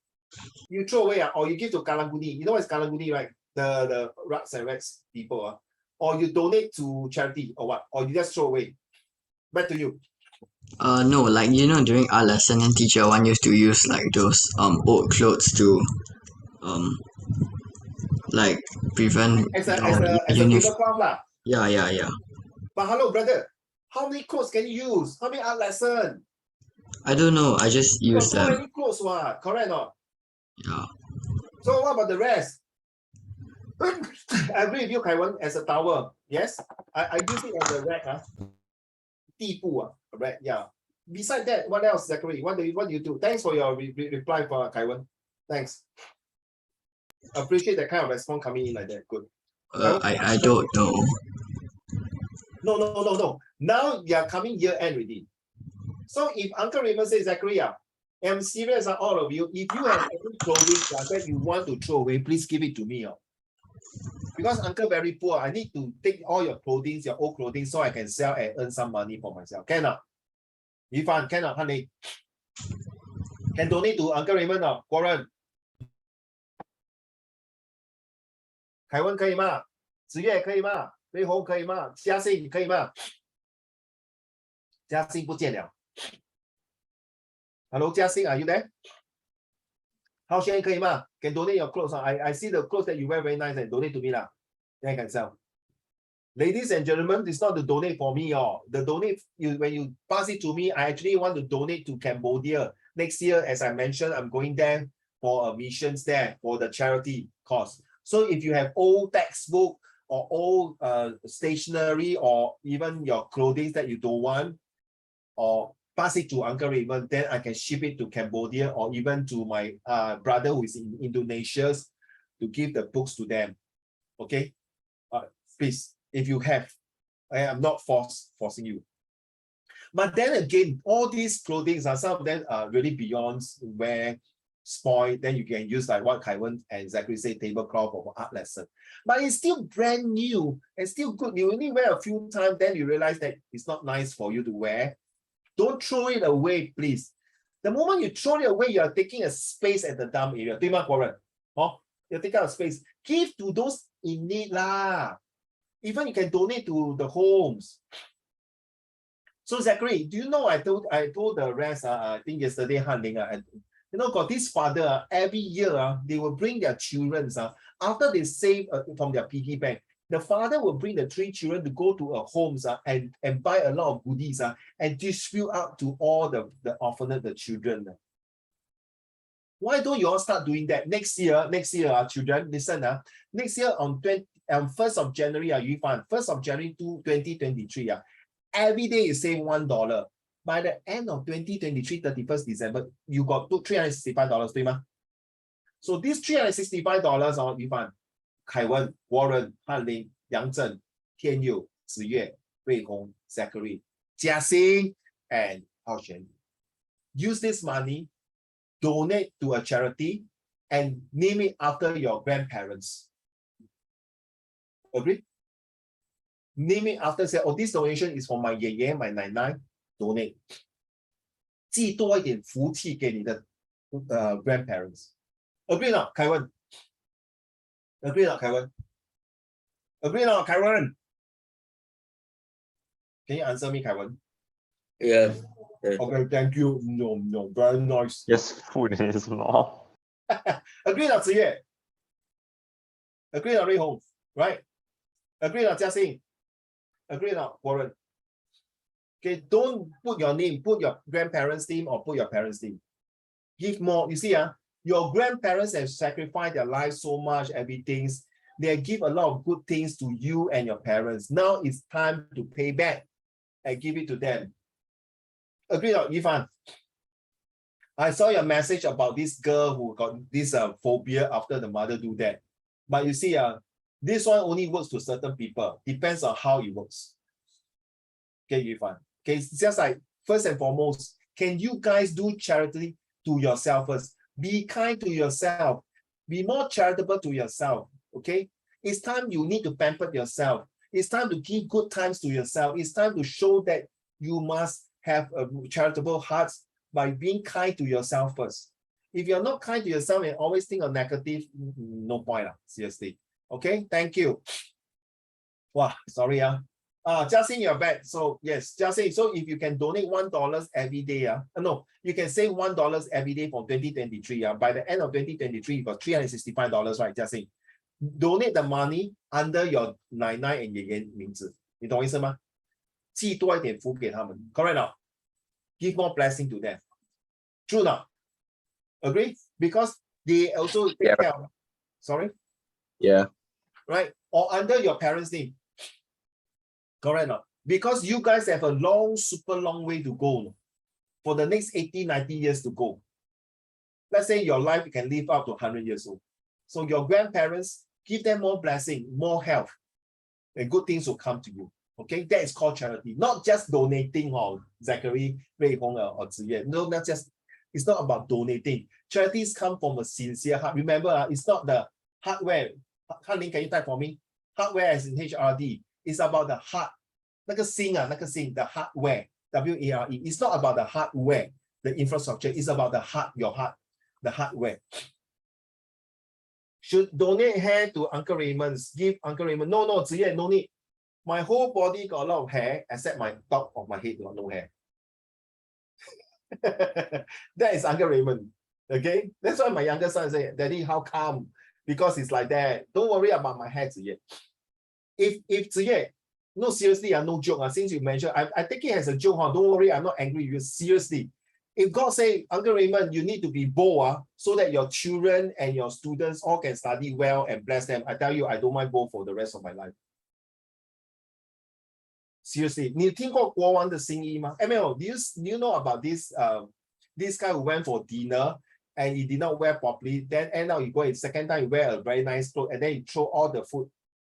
you throw away, or you give to Kalanguni. You know what's Kalanguni, right? The Rats and Rats people, or you donate to charity, or what? Or you just throw away. Back to you. No, like during our lesson and teacher one used to use like those old clothes to like prevent As a uniform. tablecloth lah. Yeah. But hello, brother, how many clothes can you use? How many art lesson? I don't know, I just You got use so them. many clothes, what? Correct or not? Yeah. So what about the rest? I agree with you, Kaiwan, as a towel. Yes, I use it as a rack. 地布, rack, yeah. Besides that, what else, Zachary? What do you do? Thanks for your reply for Kaiwan. Thanks. Appreciate that kind of response coming in like that. Good. I don't know. No. Now you are coming year end already. So if Uncle Raymond says, Zachary, I'm serious, all of you. If you have any clothing that you want to throw away, please give it to me. Because Uncle very poor, I need to take all your clothing, your old clothing, so I can sell and earn some money for myself. Can not? Yifan, can not, honey? Can donate to Uncle Raymond or Warren? 凯文可以吗？子月可以吗？雷红可以吗？嘉信可以吗？嘉信不见了。Hello, 嘉信 are you there? 浩轩可以吗 ？Can donate your clothes. I see the clothes that you wear very nice and donate to me lah. Then I can sell. Ladies and gentlemen, it's not to donate for me. The donate, when you pass it to me, I actually want to donate to Cambodia. Next year, as I mentioned, I'm going there for missions there for the charity cause. So if you have old textbook or old stationery or even your clothing that you don't want, or pass it to Uncle Raymond, then I can ship it to Cambodia or even to my brother who is in Indonesia to give the books to them. Okay, please, if you have, I am not forcing you. But then again, all these clothing, some of them are really beyond wear, spoil. Then you can use like what Kaiwan and Zachary say, tablecloth or art lesson. But it's still brand new and still good. You only wear a few times, then you realize that it's not nice for you to wear. Don't throw it away, please. The moment you throw it away, you are taking a space at the dump area. 对吗, Warren? You take out a space. Give to those in need lah. Even you can donate to the homes. So Zachary, do you know I told the rest, I think yesterday, Han Ling, you know, got this father, every year, they will bring their children, after they save from their piggy bank, the father will bring the 3 children to go to a homes and buy a lot of goodies and distribute out to all the orphanage, the children. Why don't you all start doing that next year, children? Listen, next year on 1st of January, you find 1st of January to 2023, every day you save $1. By the end of 2023, 31st December, you got $365, 对吗? So these $365 you find 凯文、Warren、翰林、杨正、天佑、子月、瑞红、Zachary、嘉欣 and 浩璇. Use this money, donate to a charity, and name it after your grandparents. Agree? Name it after, say, oh, this donation is for my 爷爷, my 奶奶, donate. 寄多一点福气给你的grandparents. Agree not, 凯文? Agree not, 凯文? Agree not, 凯文? Can you answer me, 凯文? Yeah. Okay, thank you. No, very nice. Just food in his mouth. Agree not, 子月? Agree not, 瑞红? Right? Agree not, 嘉欣? Agree not, Warren? Okay, don't put your name, put your grandparents' name or put your parents' name. Give more. You see, your grandparents have sacrificed their lives so much, everything. They give a lot of good things to you and your parents. Now it's time to pay back and give it to them. Agree not, Yifan? I saw your message about this girl who got this phobia after the mother do that. But you see, this one only works to certain people. Depends on how it works. Okay, Yifan. Okay, it's just like, first and foremost, can you guys do charity to yourself first? Be kind to yourself. Be more charitable to yourself. Okay? It's time you need to pamper yourself. It's time to give good times to yourself. It's time to show that you must have a charitable heart by being kind to yourself first. If you're not kind to yourself and always think of negative, no point, seriously. Okay, thank you. Wow, sorry. Justin, you're back. So yes, Justin, so if you can donate $1 every day, no, you can save $1 every day for 2023. By the end of 2023, you got $365, right, Justin? Donate the money under your 奶奶 and 爷爷名字，你懂我意思吗？寄多一点福给他们 ，correct not? Give more blessing to them. True not? Agree? Because they also take care of, sorry? Yeah. Right? Or under your parents' name. Correct not? Because you guys have a long, super long way to go for the next 80, 90 years to go. Let's say your life can live up to 100 years old. So your grandparents, give them more blessing, more health, and good things will come to you. Okay, that is called charity. Not just donating or Zachary, Rui Hong or Ziyue. No, not just, it's not about donating. Charities come from a sincere heart. Remember, it's not the hardware. Han-Ling, can you type for me? Hardware as in HRD. It's about the heart. 那个心, the hardware, W-A-R-E. It's not about the hardware, the infrastructure. It's about the heart, your heart, the hardware. Should donate hair to Uncle Raymond's. Give Uncle Raymond. No, Ziyue, no need. My whole body got a lot of hair, except my top of my head got no hair. That is Uncle Raymond. Okay? That's why my younger son said, Daddy, how come? Because it's like that. Don't worry about my hair, Ziyue. If Ziyue, no, seriously, no joke. Since you mentioned, I take it as a joke. Don't worry, I'm not angry with you. Seriously. If God say, Uncle Raymond, you need to be bold so that your children and your students all can study well and bless them, I tell you, I don't mind bold for the rest of my life. Seriously, 你听过国王的新衣吗? Emil, do you know about this this guy who went for dinner and he did not wear properly, then end up he go second time he wear a very nice clothes and then he throw all the food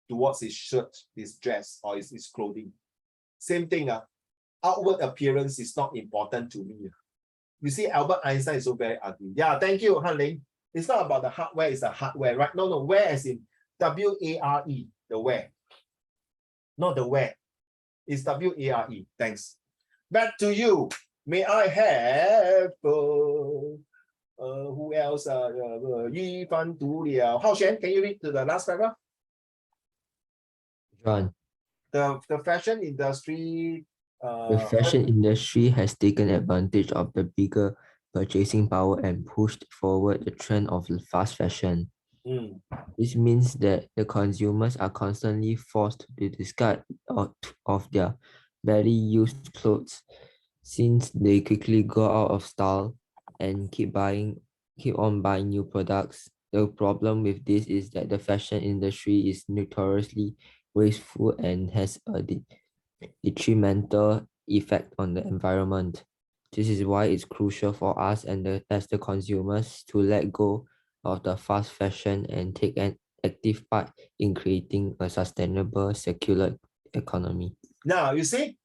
towards his shirt, his dress or his clothing. Same thing, outward appearance is not important to me. You see, Albert Einstein is so very ugly. Yeah, thank you, Han-Ling. It's not about the hardware, it's the hardware, right? No, wear as in W-A-R-E, the wear. Not the wear. It's W-A-R-E. Thanks. Back to you. May I have who else? Yi Fan Du Liao. Hao Xuan, can you read to the last paragraph? John. The fashion industry The fashion industry has taken advantage of the bigger purchasing power and pushed forward the trend of fast fashion. This means that the consumers are constantly forced to discard of their badly used clothes since they quickly go out of style and keep on buying new products. The problem with this is that the fashion industry is notoriously wasteful and has a detrimental effect on the environment. This is why it's crucial for us as the consumers to let go of the fast fashion and take an active part in creating a sustainable circular economy. Now, you see,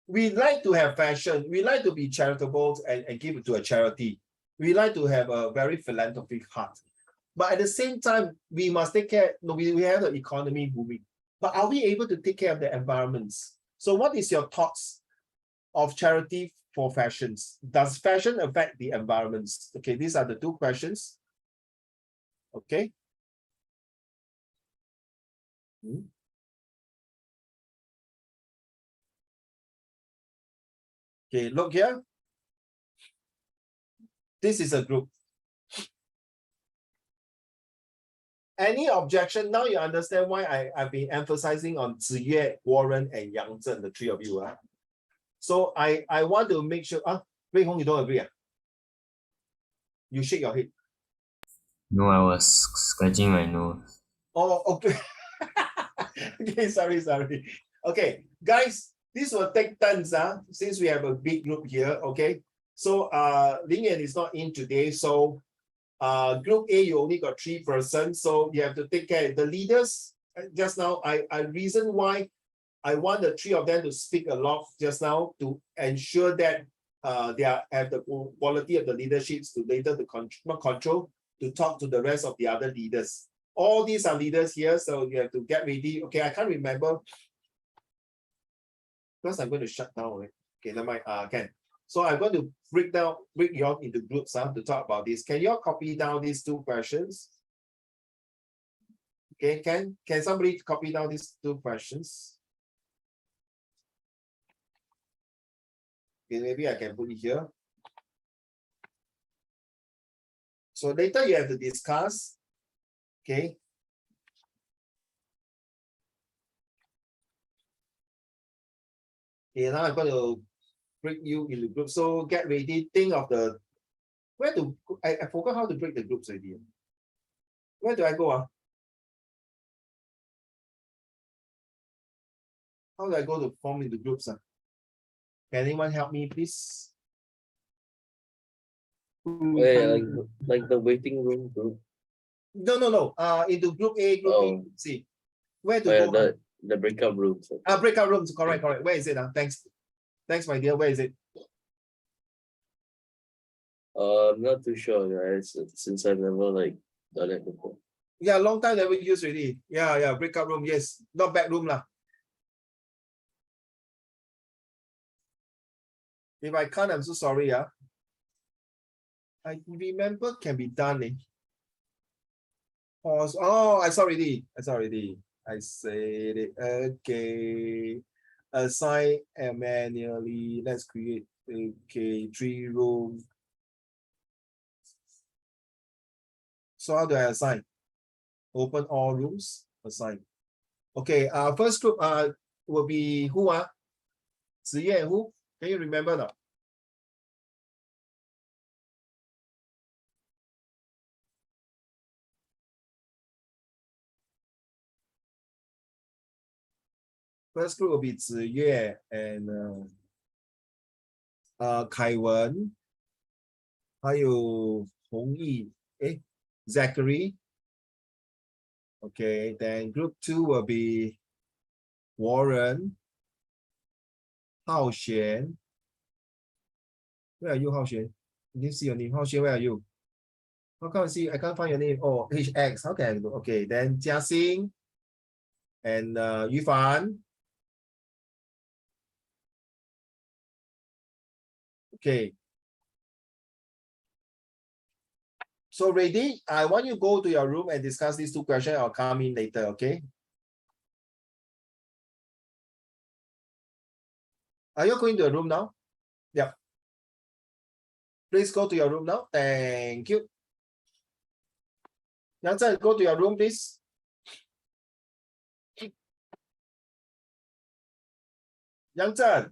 we like to have fashion. We like to be charitable and give it to a charity. We like to have a very philanthropic heart. But at the same time, we must take care. No, we have the economy booming. But are we able to take care of the environments? So what is your thoughts of charity for fashions? Does fashion affect the environments? Okay, these are the two questions. Okay. Okay, look here. This is a group. Any objection? Now you understand why I've been emphasizing on Ziyue, Warren, and Yang Zhen, the three of you. So I want to make sure. Wei Hong, you don't agree? You shake your head. No, I was scratching my nose. Oh, okay. Okay, sorry. Okay, guys, this will take turns, since we have a big group here. Okay, so Ling Yan is not in today, so group A, you only got 3 persons, so you have to take care. The leaders, just now, I reason why I want the 3 of them to speak a lot just now to ensure that they have the quality of the leaderships to later the control to talk to the rest of the other leaders. All these are leaders here, so you have to get ready. Okay, I can't remember because I'm going to shut down. Right? Okay, never mind. Can. So I'm going to break you all into groups to talk about this. Can you all copy down these 2 questions? Okay, can somebody copy down these 2 questions? Okay, maybe I can put it here. So later you have to discuss. Okay. Okay, now I'm going to break you into groups. So get ready. Think of the where to. I forgot how to break the groups already. Where do I go? How do I go to form into groups? Can anyone help me, please? Yeah, like the waiting room group. No. Into group A, group B, C. Where to go? The breakout rooms. Breakout rooms. Correct. Where is it? Thanks, my dear. Where is it? I'm not too sure, guys. Since I've never done it before. Yeah, long time never used already. Yeah. Breakout room. Yes, not back room lah. If I can't, I'm so sorry. I remember can be done. Pause. Oh, I saw already. I said it. Okay. Assign manually. Let's create. Okay, 3 rooms. So how do I assign? Open all rooms. Assign. Okay. First group will be who? Ziyue, who? Can you remember now? First group will be Ziyue and Kai Wen, 还有弘毅, Zachary. Okay, then group 2 will be Warren, Hao Xuan. Where are you, Hao Xuan? I didn't see your name. Hao Xuan, where are you? How come I can't find your name? Oh, HX. How can I do? Okay, then Jiaxing and Yufan. Okay. So ready? I want you to go to your room and discuss these 2 questions. I'll come in later, okay? Are you going to your room now? Yep. Please go to your room now. Thank you. Yang Zhen, go to your room, please. Yang Zhen.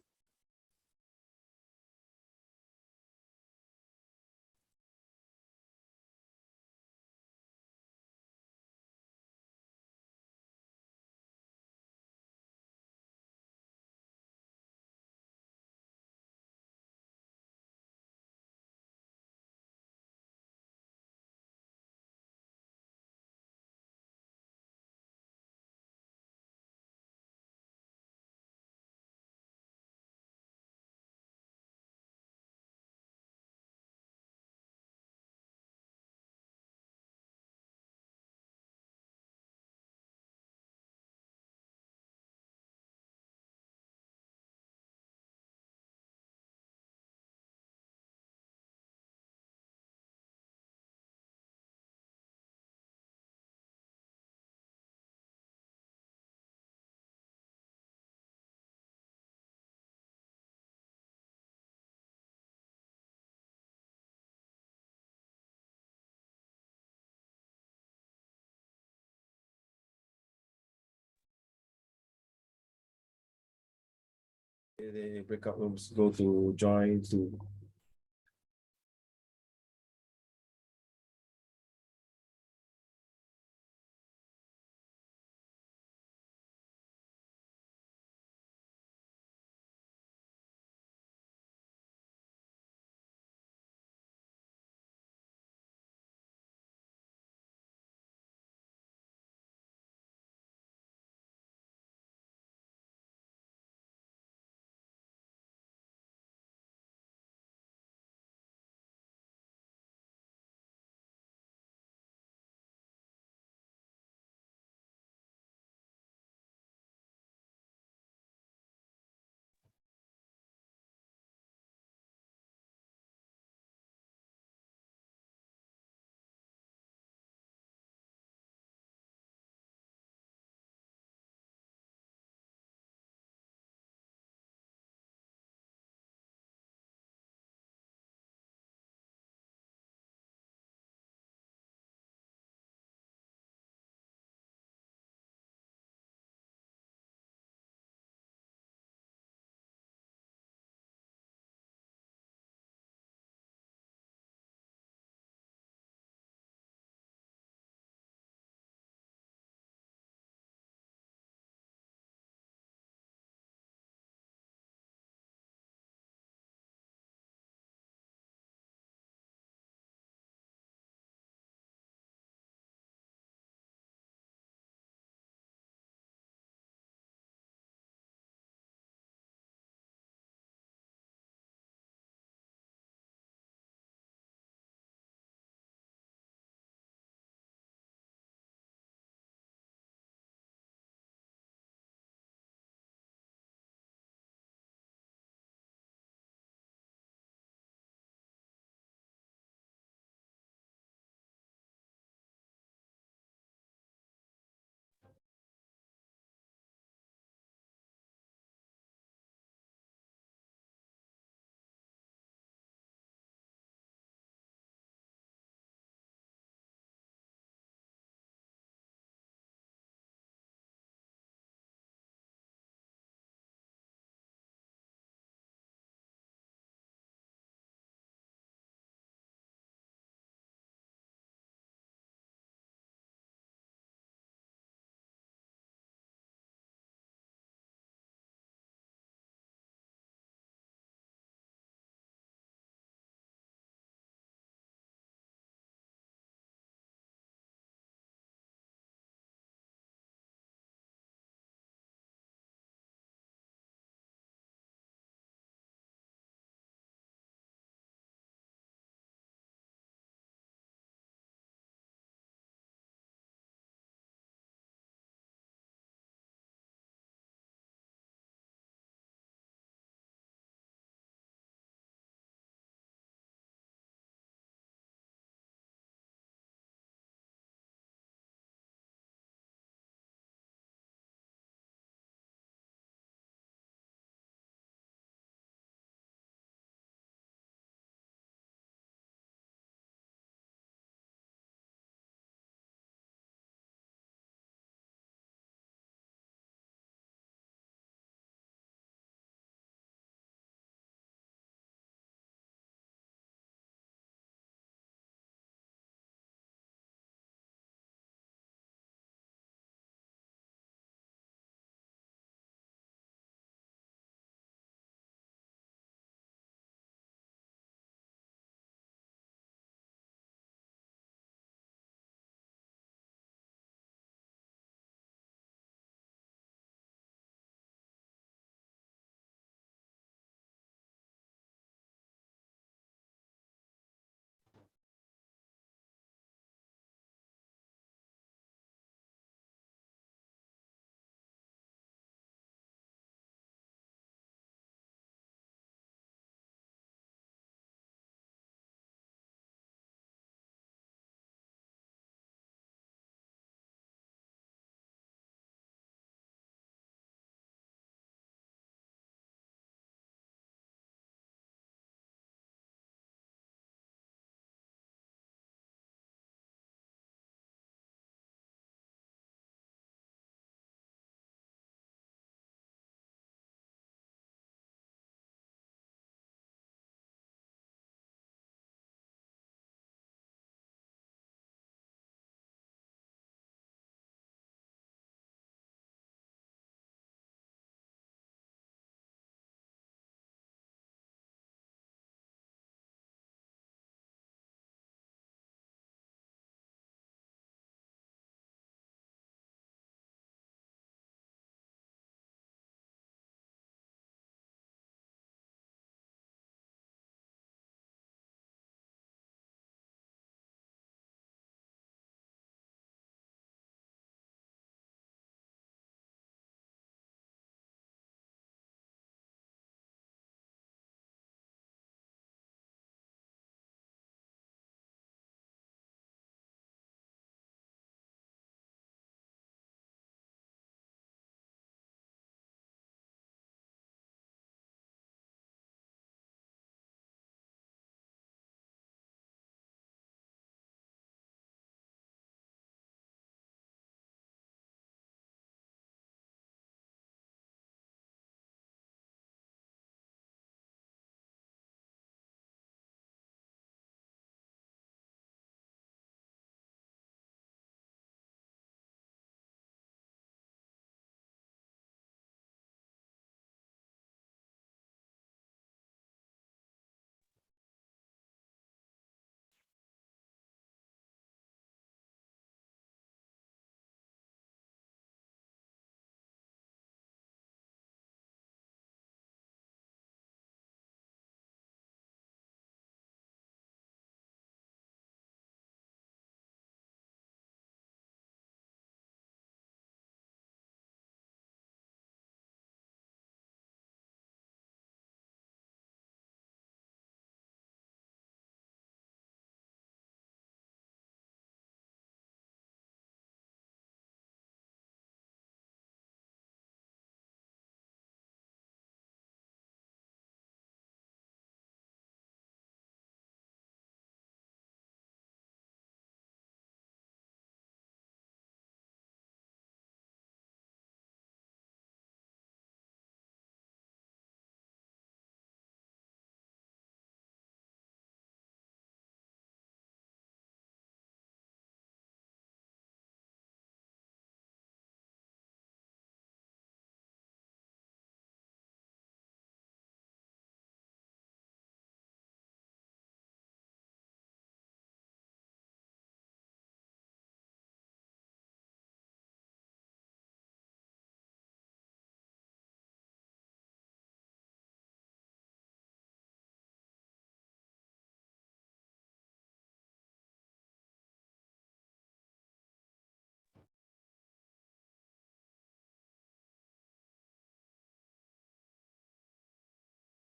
The breakout rooms, go to join to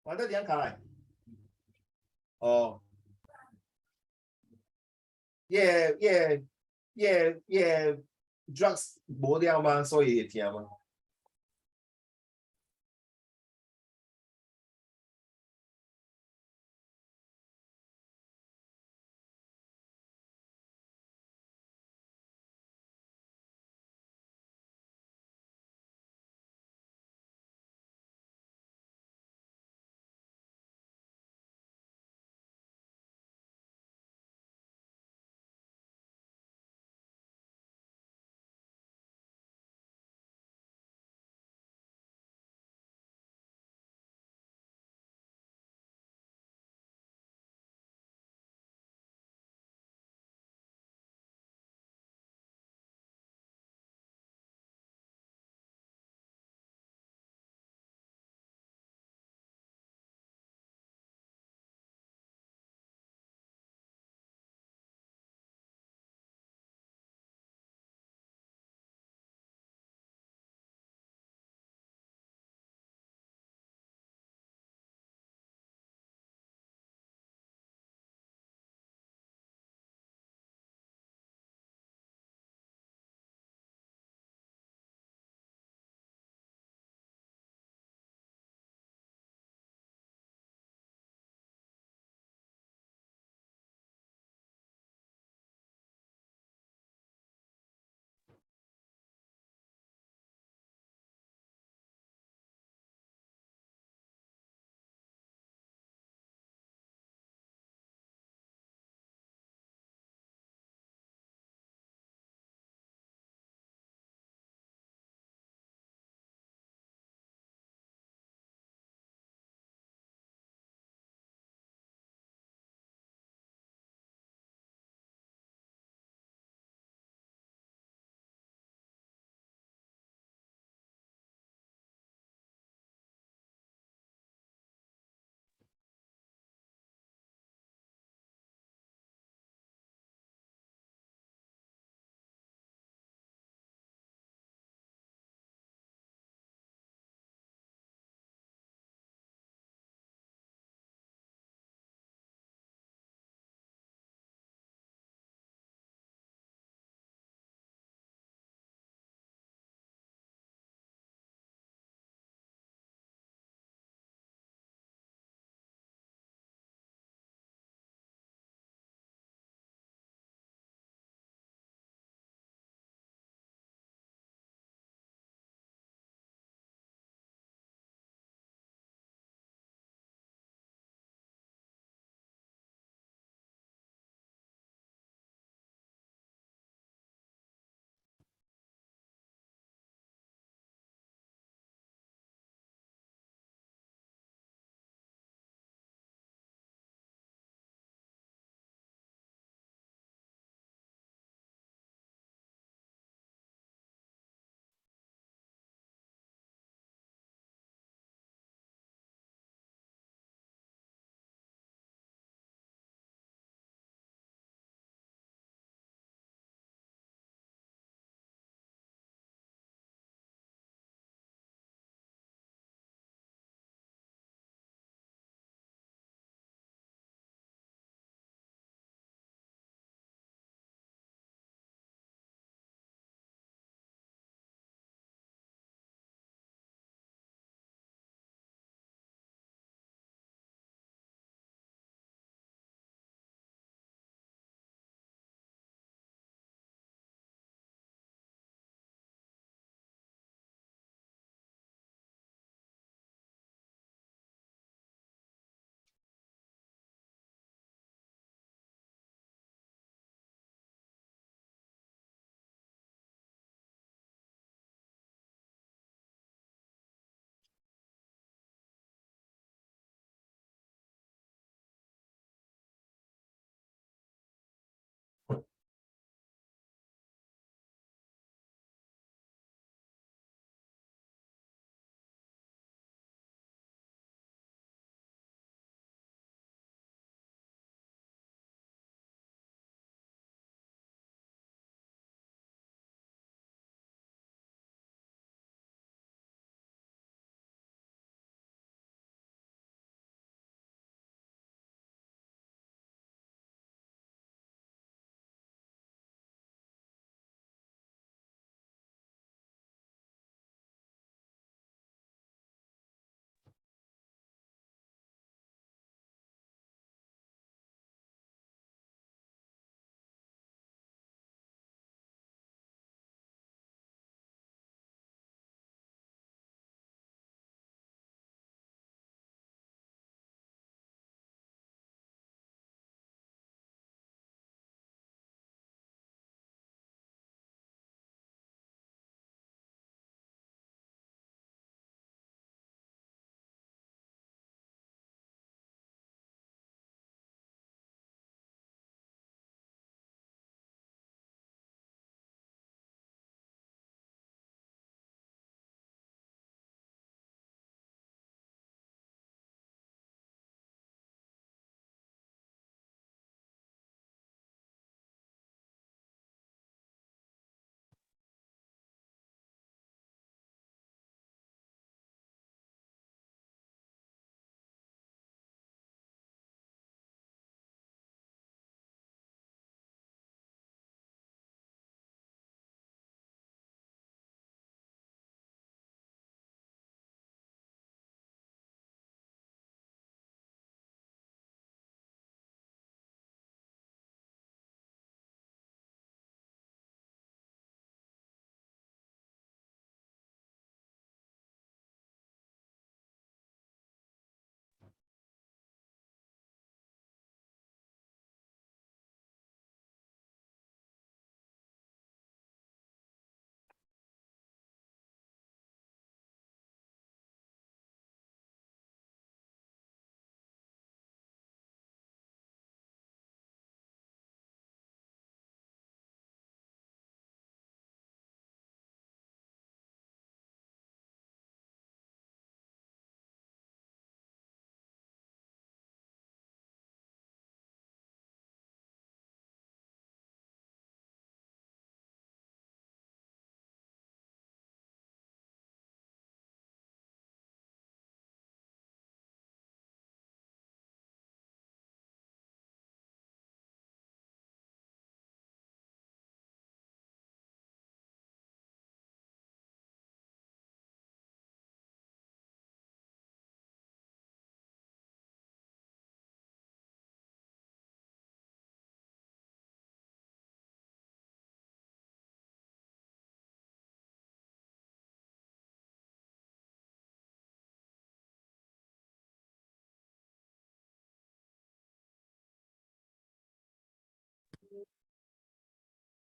玩得點樣嚟？哦，耶 drugs 冇了嘛，所以會聽嘛。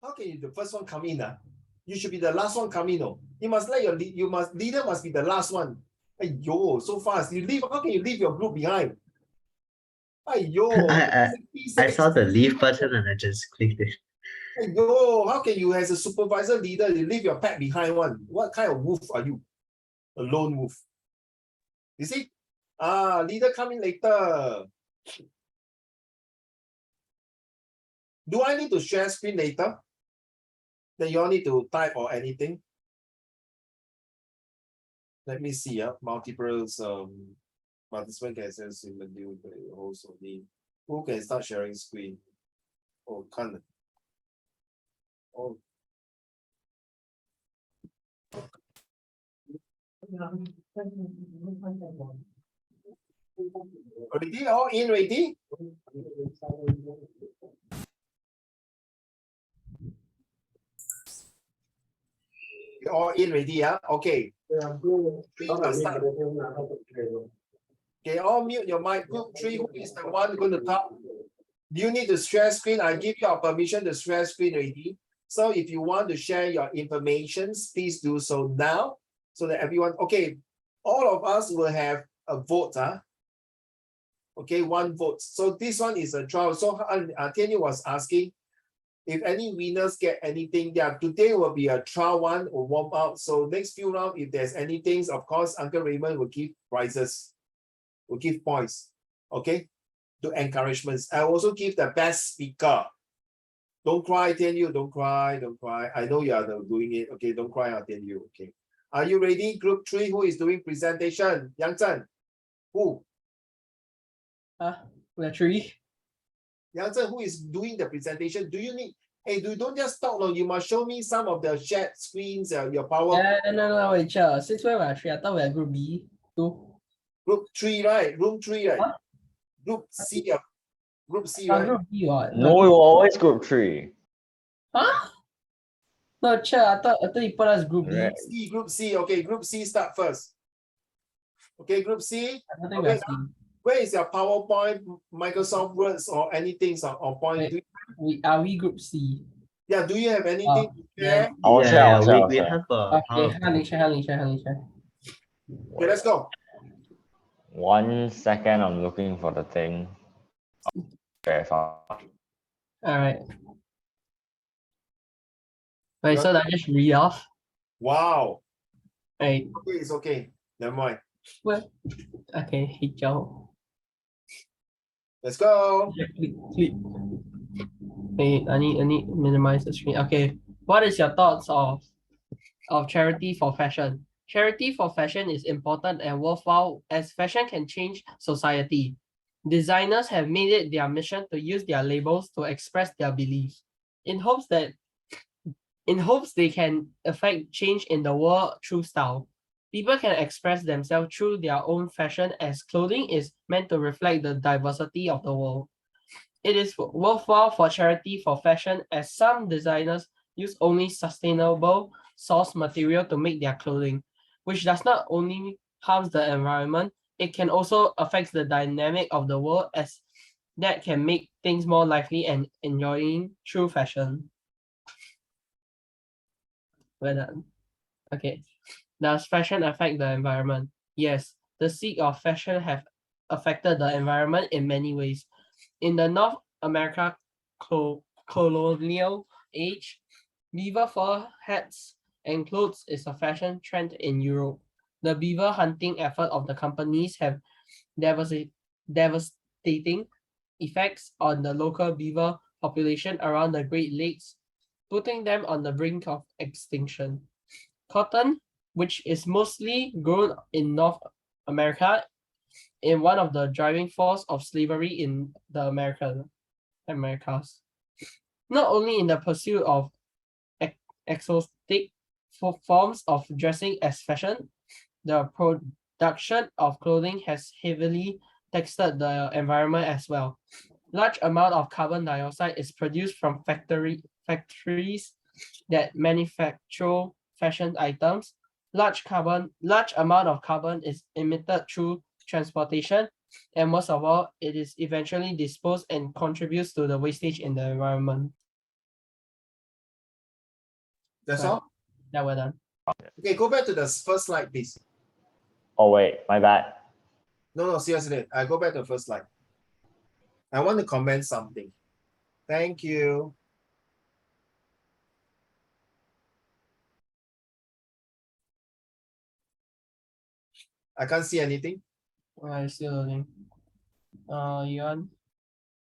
How can you the first one come in? You should be the last one come in. Oh. You must let your leader must be the last one. Yo, so fast. You leave. How can you leave your group behind? Yo, I saw the leave button and I just clicked it. Yo, how can you as a supervisor leader you leave your pet behind one? What kind of wolf are you? A lone wolf. You see? Leader coming later. Do I need to share screen later? Then you all need to type or anything. Let me see. Multiples participant can access in the new also need. Who can start sharing screen? Oh, can't. Oh. Ready? All in ready? You're all in ready, yeah? Okay. Okay, all mute your mic. Group 3, who is the one going to talk? Do you need to share screen? I give you a permission to share screen already. So if you want to share your information, please do so now so that everyone, okay, all of us will have a vote. Okay, one vote. So this one is a trial. So Tianyu was asking if any winners get anything. Yeah, today will be a trial one or warm up. So next few rounds, if there's anything, of course, Uncle Raymond will give prizes, will give points. Okay, to encouragements. I also give the best speaker. Don't cry, Tianyu. Don't cry. Don't cry. I know you are doing it. Okay, don't cry, Tianyu. Okay. Are you ready? Group 3, who is doing presentation? Yang Zhen. Who? We're 3. Yang Zhen, who is doing the presentation? Do you need? Hey, don't just talk. No, you must show me some of the shared screens. Your power. No. Wait, chill. Since we're 3, I thought we are Group B. 2. Group 3, right? Room 3, right? Huh? Group C. Group C, right? Group B, what? No, we were always group 3. Huh? No, chill. I thought you put us Group B. Right. Group C. Okay, Group C start first. Okay, Group C. I think Okay, where is your PowerPoint, Microsoft Words, or anything on point? Are we Group C? Yeah, do you have anything to share? I'll share. We have a Okay, share. Okay, let's go. 1 second, I'm looking for the thing. Very fast. All right. Wait, so I just read off? Wow. Right. Okay, it's okay. Never mind. What? Okay, hit Joe. Let's go. Click. Wait, I need minimize the screen. Okay. What is your thoughts of charity for fashion? Charity for fashion is important and worthwhile as fashion can change society. Designers have made it their mission to use their labels to express their beliefs in hopes they can affect change in the world through style. People can express themselves through their own fashion as clothing is meant to reflect the diversity of the world. It is worthwhile for charity for fashion as some designers use only sustainable source material to make their clothing, which does not only harm the environment, it can also affect the dynamic of the world as that can make things more lively and enjoying through fashion. Well done. Okay. Does fashion affect the environment? Yes, the seed of fashion have affected the environment in many ways. In the North America colonial age, beaver fur hats and clothes is a fashion trend in Europe. The beaver hunting effort of the companies have devastating effects on the local beaver population around the Great Lakes, putting them on the brink of extinction. Cotton, which is mostly grown in North America, is one of the driving force of slavery in the Americas. Not only in the pursuit of exotic forms of dressing as fashion, the production of clothing has heavily taxed the environment as well. Large amount of carbon dioxide is produced from factories that manufacture fashion items. Large amount of carbon is emitted through transportation, and most of all, it is eventually disposed and contributes to the wastage in the environment. That's Right. all? Yeah, we're done. Okay, go back to the first slide, please. Oh wait, my bad. No, seriously. I go back to the first slide. I want to comment something. Thank you. I can't see anything. I still loading. Yuan.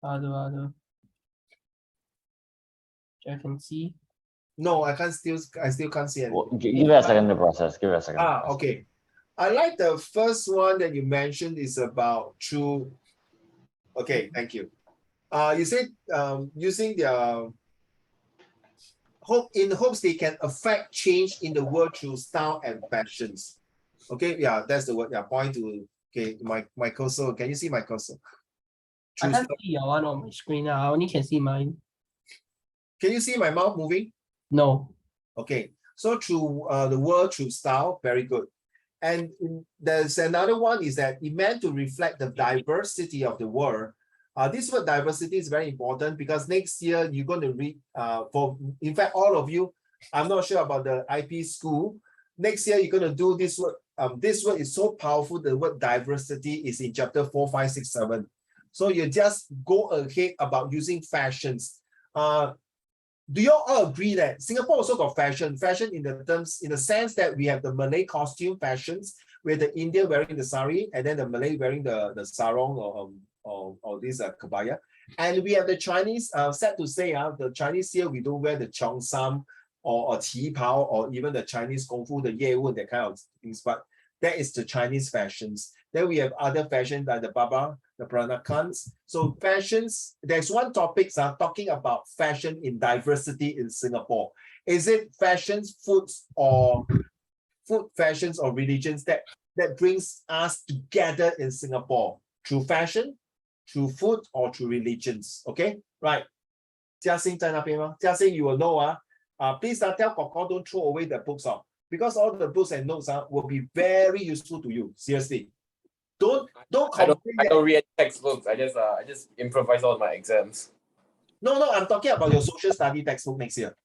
Ado. I can see. No, I still can't see anything. Well, give it a second to process. Give it a second. Okay. I like the first one that you mentioned is about true. Okay, thank you. You said using their hopes they can affect change in the world through style and fashions. Okay, yeah, that's the word. Yeah, point to my cursor. Can you see my cursor? I can't see your one on my screen now. I only can see mine. Can you see my mouth moving? No. Okay, so through the world through style, very good. And there's another one is that it meant to reflect the diversity of the world. This word diversity is very important because next year you're going to read in fact, all of you, I'm not sure about the IP school. Next year you're going to do this word. This word is so powerful. The word diversity is in chapter 4, 5, 6, 7. So you just go ahead about using fashions. Do you all agree that Singapore also got fashion in the sense that we have the Malay costume fashions, with the Indian wearing the sari and then the Malay wearing the sarong or this kabaya, and we have the Chinese. Sad to say, the Chinese here we don't wear the cheongsam or qi pao or even the Chinese kung fu, the ye wu, that kind of things, but that is the Chinese fashions. Then we have other fashions like the baba, the Peranakans. So fashions, there's one topic talking about fashion in diversity in Singapore. Is it fashions, foods, or food fashions or religions that brings us together in Singapore? Through fashion, through food, or through religions? Okay, right. Jiaxing 在那边吗? Jiaxing, you will know. Please tell Koko don't throw away the books off, because all the books and notes will be very useful to you. Seriously. Don't I don't read textbooks. I just improvise all my exams. No, I'm talking about your social study textbook next year.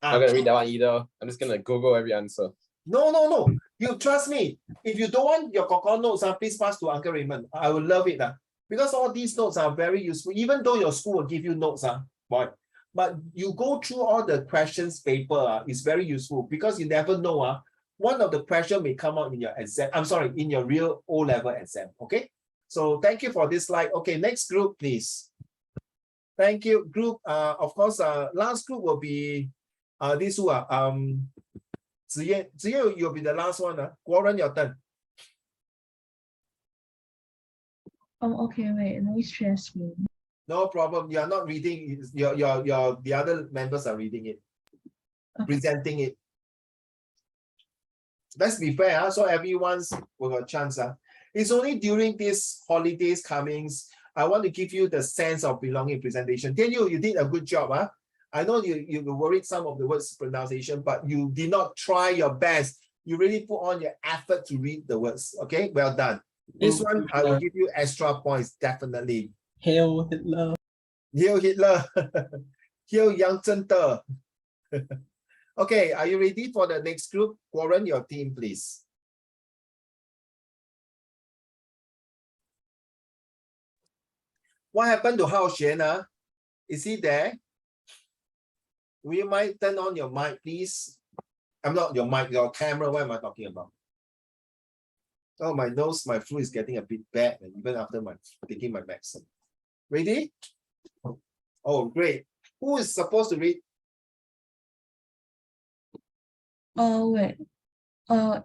I'm not gonna read that one either. I'm just gonna Google every answer. No. You trust me. If you don't want your Koko notes, please pass to Uncle Raymond. I will love it. Because all these notes are very useful, even though your school will give you notes, boy. But you go through all the questions paper, is very useful, because you never know. One of the questions may come out in your exam. I'm sorry, in your real O-level exam. Okay. So thank you for this slide. Okay, next group, please. Thank you. Group, of course, last group will be this one. Ziye, you'll be the last one. Warren, your turn. Okay, wait, no stress me. No problem. You are not reading. The other members are reading it, presenting it. Let's be fair, so everyone's will have a chance. It's only during these holidays comings, I want to give you the sense of belonging presentation. Daniel, you did a good job. I know you were worried some of the words pronunciation, but you did not try your best. You really put on your effort to read the words. Okay, well done. This one, I will give you extra points, definitely. Hail Hitler. Hail Hitler. Hail Yang Zhente. Okay, are you ready for the next group? Warren, your team, please. What happened to Hao Xuan? Is he there? Will you mind turn on your mic, please? I'm not your mic, your camera. What am I talking about? Oh, my nose, my flu is getting a bit bad, and even after taking my medicine. Ready? Oh, great. Who is supposed to read? Wait.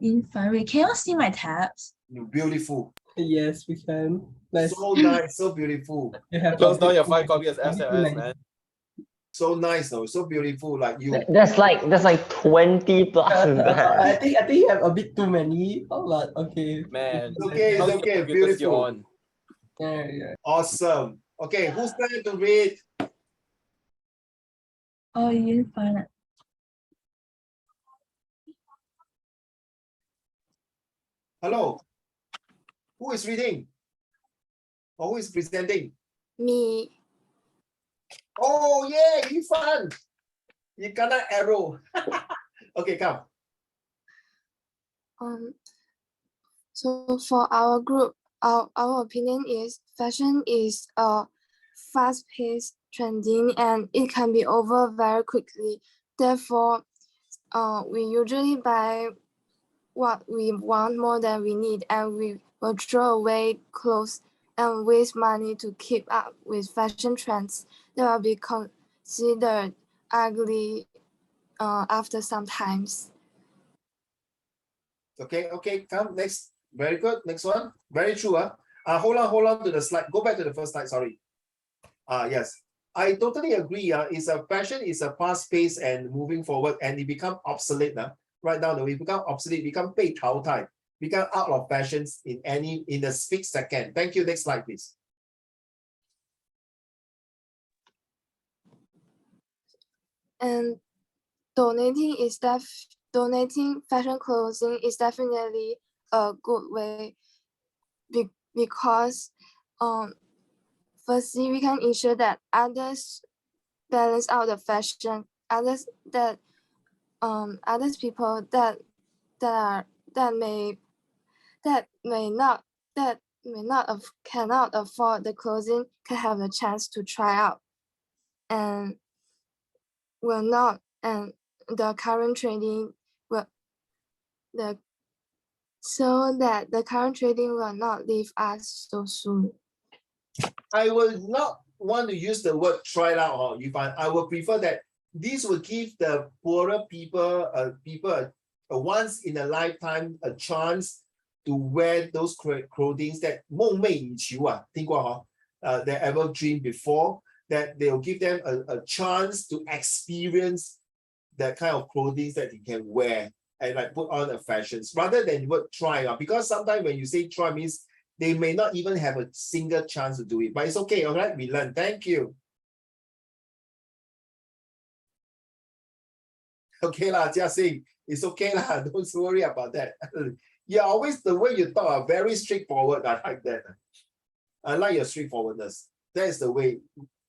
Infrared. Can you see my tabs? Beautiful. Yes, we can. Nice. So nice, so beautiful. Close down your 5 copies of SMS, man. So nice though, so beautiful, like you. There's like 20 plus in there. I think you have a bit too many. Oh, but okay. Man, It's okay, beautiful. Yeah. Awesome. Okay, who's going to read? Oh, Infrared. Hello. Who is reading? Or who is presenting? Me. Oh yeah, Yifan. You cannot arrow. Okay, come. So for our group, our opinion is fashion is fast-paced, trending, and it can be over very quickly. Therefore, we usually buy what we want more than we need, and we will throw away clothes and waste money to keep up with fashion trends that will be considered ugly after some times. Okay, come next. Very good. Next one. Very true. Hold on to the slide. Go back to the first slide. Sorry. Yes. I totally agree. Fashion is a fast pace and moving forward, and it become obsolete. Right now, we become obsolete, become 被淘汰, become out of fashions in a split second. Thank you. Next slide, please. And donating fashion clothing is definitely a good way because firstly we can ensure that others balance out the fashion, others people that cannot afford the clothing can have a chance to try out and will not, and the current trading will not leave us so soon. I will not want to use the word try out, I will prefer that this will give the poorer people a once in a lifetime a chance to wear those clothing that 梦寐以求听过they ever dreamed before, that they'll give them a chance to experience that kind of clothing that you can wear and like put on the fashions rather than word try because sometimes when you say try means they may not even have a single chance to do it, but it's okay. All right, we learn. Thank you. Okay lah, Jiaxing, it's okay lah. Don't worry about that. Yeah, always the way you talk are very straightforward. I like that. I like your straightforwardness. That is the way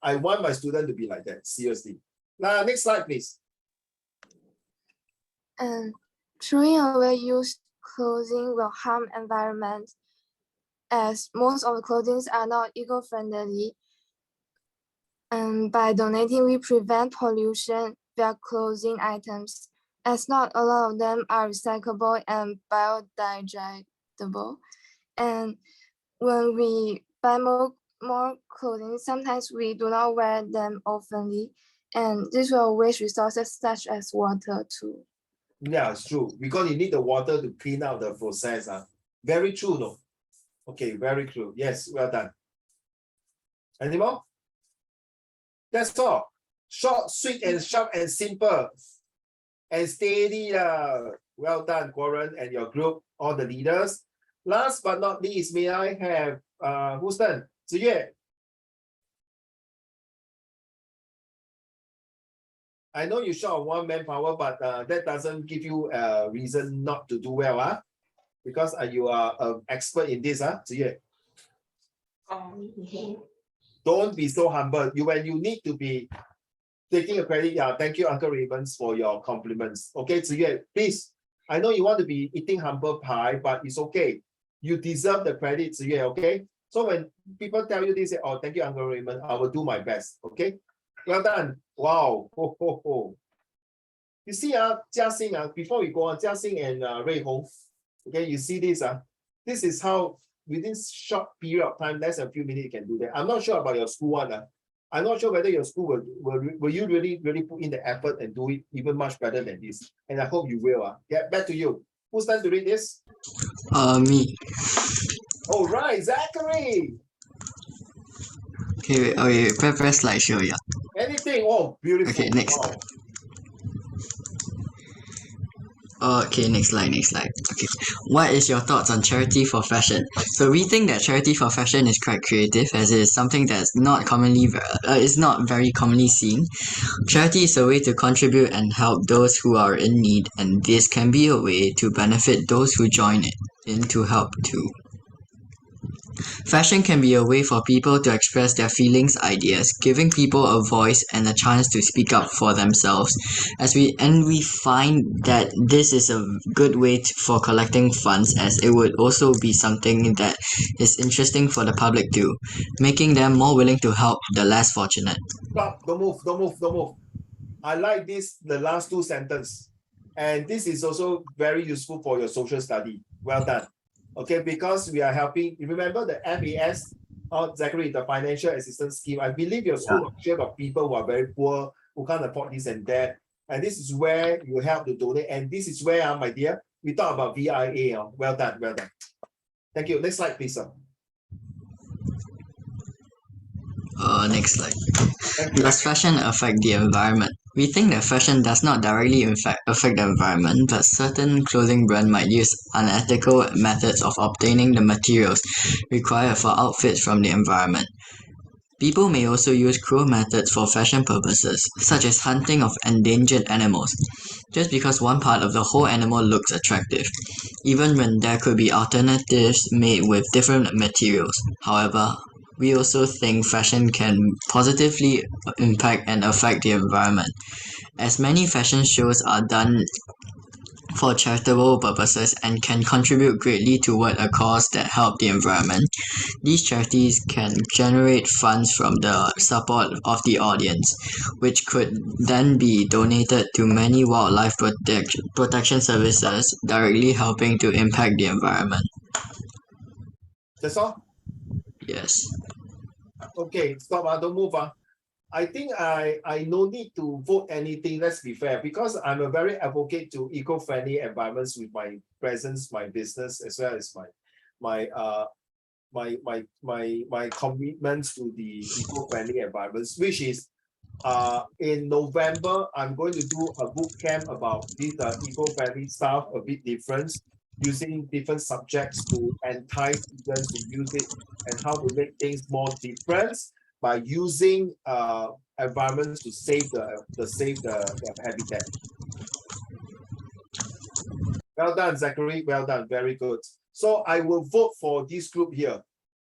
I want my student to be like that. Seriously. Now, next slide, please. And throwing away used clothing will harm environment, as most of the clothing are not eco-friendly. And by donating, we prevent pollution via clothing items, as not a lot of them are recyclable and biodegradable. And when we buy more clothing, sometimes we do not wear them oftenly, and this will waste resources such as water too. Yeah, it's true, because you need the water to clean out the process. Very true, no? Okay, very true. Yes, well done. Any more? That's all. Short, sweet, and sharp, and simple. And steady. Well done, Warren and your group, all the leaders. Last but not least, may I have who's turn? Ziyue. I know you're short of one manpower, but that doesn't give you a reason not to do well, because you are an expert in this, Ziyue. Don't be so humble. When you need to be taking a credit, thank you, Uncle Ravens, for your compliments. Okay, Ziyue, please. I know you want to be eating humble pie, but it's okay. You deserve the credit, Ziyue, okay? So when people tell you this, oh, thank you, Uncle Raymond, I will do my best, okay? Well done. Wow. Ho, ho, ho. You see, Jiaxing, before we go on, Jiaxing and Rui Hong, okay, you see this, this is how within short period of time, less than a few minutes, you can do that. I'm not sure about your school one. I'm not sure whether your school will you really put in the effort and do it even much better than this. And I hope you will. Get back to you. Who's time to read this? Me. All right, Zachary. Okay, press slideshow, yeah. Anything. Oh, beautiful. Okay, next. Wow. Okay, next slide. Okay, what is your thoughts on charity for fashion? So we think that charity for fashion is quite creative, as it is something that's not very commonly seen. Charity is a way to contribute and help those who are in need, and this can be a way to benefit those who join it in to help too. Fashion can be a way for people to express their feelings, ideas, giving people a voice and a chance to speak up for themselves. We find that this is a good way for collecting funds, as it would also be something that is interesting for the public too, making them more willing to help the less fortunate. Stop, don't move, don't move, don't move. I like the last two sentences. And this is also very useful for your social study. Well done. Okay, because we are helping, you remember the FAS, Zachary, the financial assistance scheme. I believe your school share of people who are very poor, who can't afford this and that. And this is where you help to donate. And this is where, my dear, we talk about VIA. Well done, well done. Thank you. Next slide, please, sir. Next slide. Does fashion affect the environment? We think that fashion does not directly affect the environment, but certain clothing brands might use unethical methods of obtaining the materials required for outfits from the environment. People may also use cruel methods for fashion purposes, such as hunting of endangered animals, just because one part of the whole animal looks attractive, even when there could be alternatives made with different materials. However, we also think fashion can positively impact and affect the environment, as many fashion shows are done for charitable purposes and can contribute greatly toward a cause that help the environment. These charities can generate funds from the support of the audience, which could then be donated to many wildlife protection services, directly helping to impact the environment. That's all? Yes. Okay, stop, don't move. I think I no need to vote anything, let's be fair, because I'm a very advocate to eco-friendly environments with my presence, my business, as well as my commitments to the eco-friendly environments, which is in November, I'm going to do a boot camp about this eco-friendly stuff, a bit different, using different subjects to entice students to use it and how to make things more different by using environments to save the habitat. Well done, Zachary. Well done. Very good. So I will vote for this group here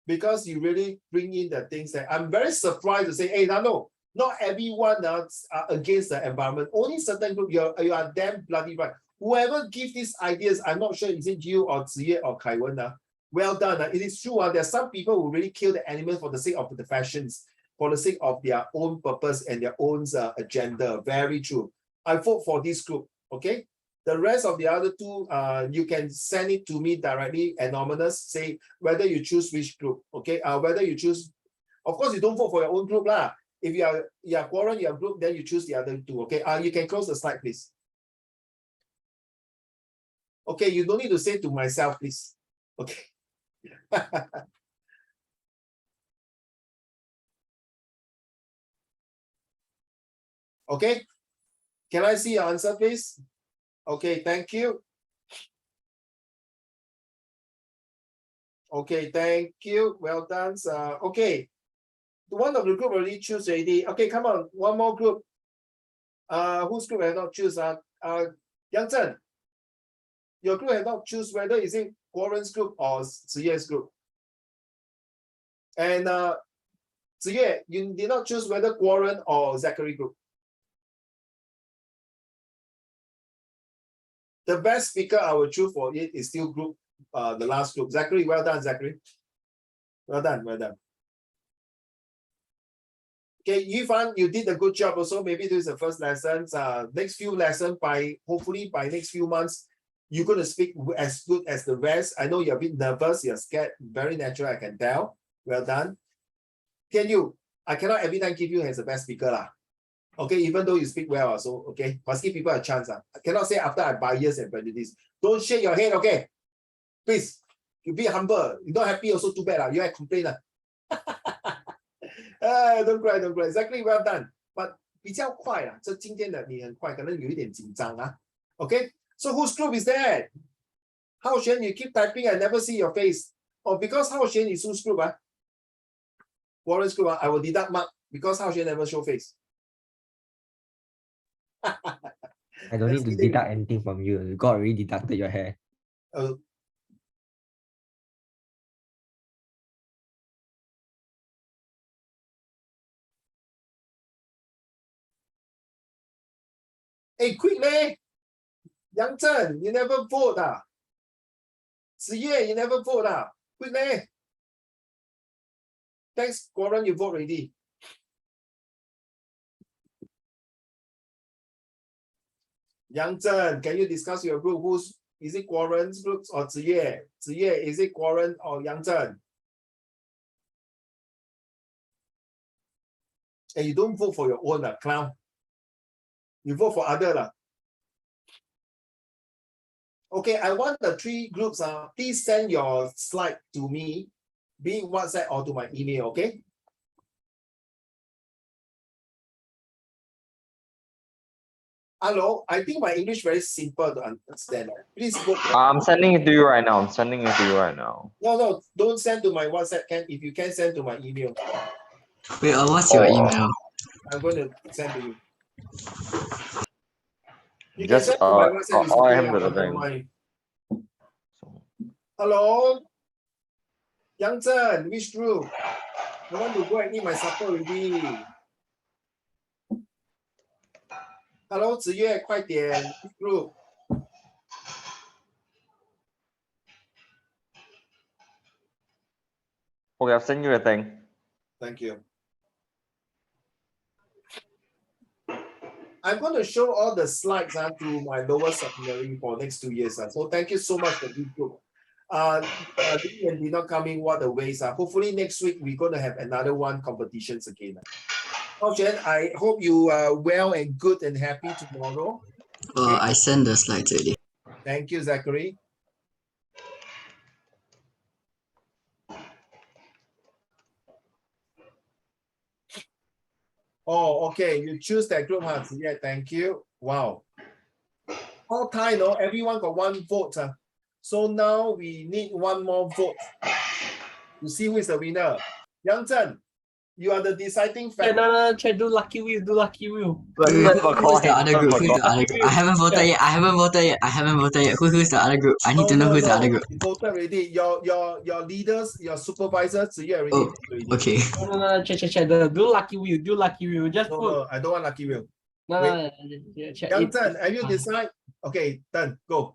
because you really bring in the things that I'm very surprised to say, hey, no, not everyone are against the environment. Only certain group, you are damn bloody right. Whoever gives these ideas, I'm not sure is it you or Ziye or Kaiwen. Well done. It is true. There are some people who really kill the animals for the sake of the fashions, for the sake of their own purpose and their own agenda. Very true. I vote for this group. Okay. The rest of the other two, you can send it to me directly, anonymous, say whether you choose which group. Okay. Whether you choose, of course, you don't vote for your own group lah. If you are quarrel your group, then you choose the other two. Okay. You can close the slide, please. Okay, you don't need to say to myself, please. Okay. Okay. Can I see your answer, please? Okay, thank you. Okay, thank you. Well done. Okay. One of the group already choose already. Okay, come on. One more group. Whose group has not choose? Yang Zhen. Your group has not choose whether is it Warren's group or Ziye's group. And Ziye, you did not choose whether Warren or Zachary group. The best speaker I will choose for it is still group, the last group. Zachary, well done, Zachary. Well done, well done. Okay, Yifan, you did a good job also. Maybe this is the first lesson. Next few lessons, hopefully by next few months, you're going to speak as good as the rest. I know you're a bit nervous, you're scared. Very natural, I can tell. Well done. I cannot every time give you as the best speaker lah. Okay, even though you speak well also, okay, must give people a chance. I cannot say after I bias and prejudice. Don't shake your head, okay? Please, you be humble. You're not happy also too bad. You have complain. Don't cry, don't cry. Exactly, well done. But 比较快啦，这今天的你很快，可能有一点紧张啊。Okay, so whose group is that? Hao Xuan, you keep typing, I never see your face. Oh, because Hao Xuan is whose group? Warren's group, I will deduct mark because Hao Xuan never show face. I don't need to deduct anything from you. God already deducted your hair. Hey, quick, man. Yang Zhen, you never vote, ah. Ziye, you never vote, ah. Quick, man. Thanks, Goran, you vote already. Yang Zhen, can you discuss your group? Is it Goran's groups or Ziye? Ziye, is it Goran or Yang Zhen? And you don't vote for your own, clown. You vote for other. Okay, I want the 3 groups. Please send your slide to me, be it WhatsApp or to my email, okay? Hello, I think my English very simple to understand. Please vote. I'm sending it to you right now. I'm sending it to you right now. No, don't send to my WhatsApp. If you can send to my email. Wait, what's your email? I'm going to send to you. You Just can send to my WhatsApp. It's okay, him to the I don't thing. mind. Hello, Yang Zhen, which group? I want to go and eat my supper already. Hello, Ziyue, 快点 which group? Okay, I've sent you a thing. Thank you. I'm going to show all the slides to my lower secondary for next 2 years. So thank you so much for this group. Did not coming, what a waste. Hopefully next week we're going to have another one competitions again. Jen, I hope you are well and good and happy tomorrow. Okay. I sent the slides already. Thank you, Zachary. Oh, okay. You choose that group, huh? Yeah, thank you. Wow. All time, no? Everyone got 1 vote. So now we need 1 more vote to see who is the winner. Yang Zhen, you are the deciding factor. No, do lucky wheel, do lucky wheel. Wait, who's the other group? Who's the other group? I haven't voted yet. I haven't voted yet. Who's the other group? I need to know who's the other group. You voted already. Your leaders, your supervisors, you already voted already. Okay. No, check. Do lucky wheel, do lucky wheel. Just put. No, I don't want lucky wheel. No, Yang Zhen, have you decided? Okay, done. Go.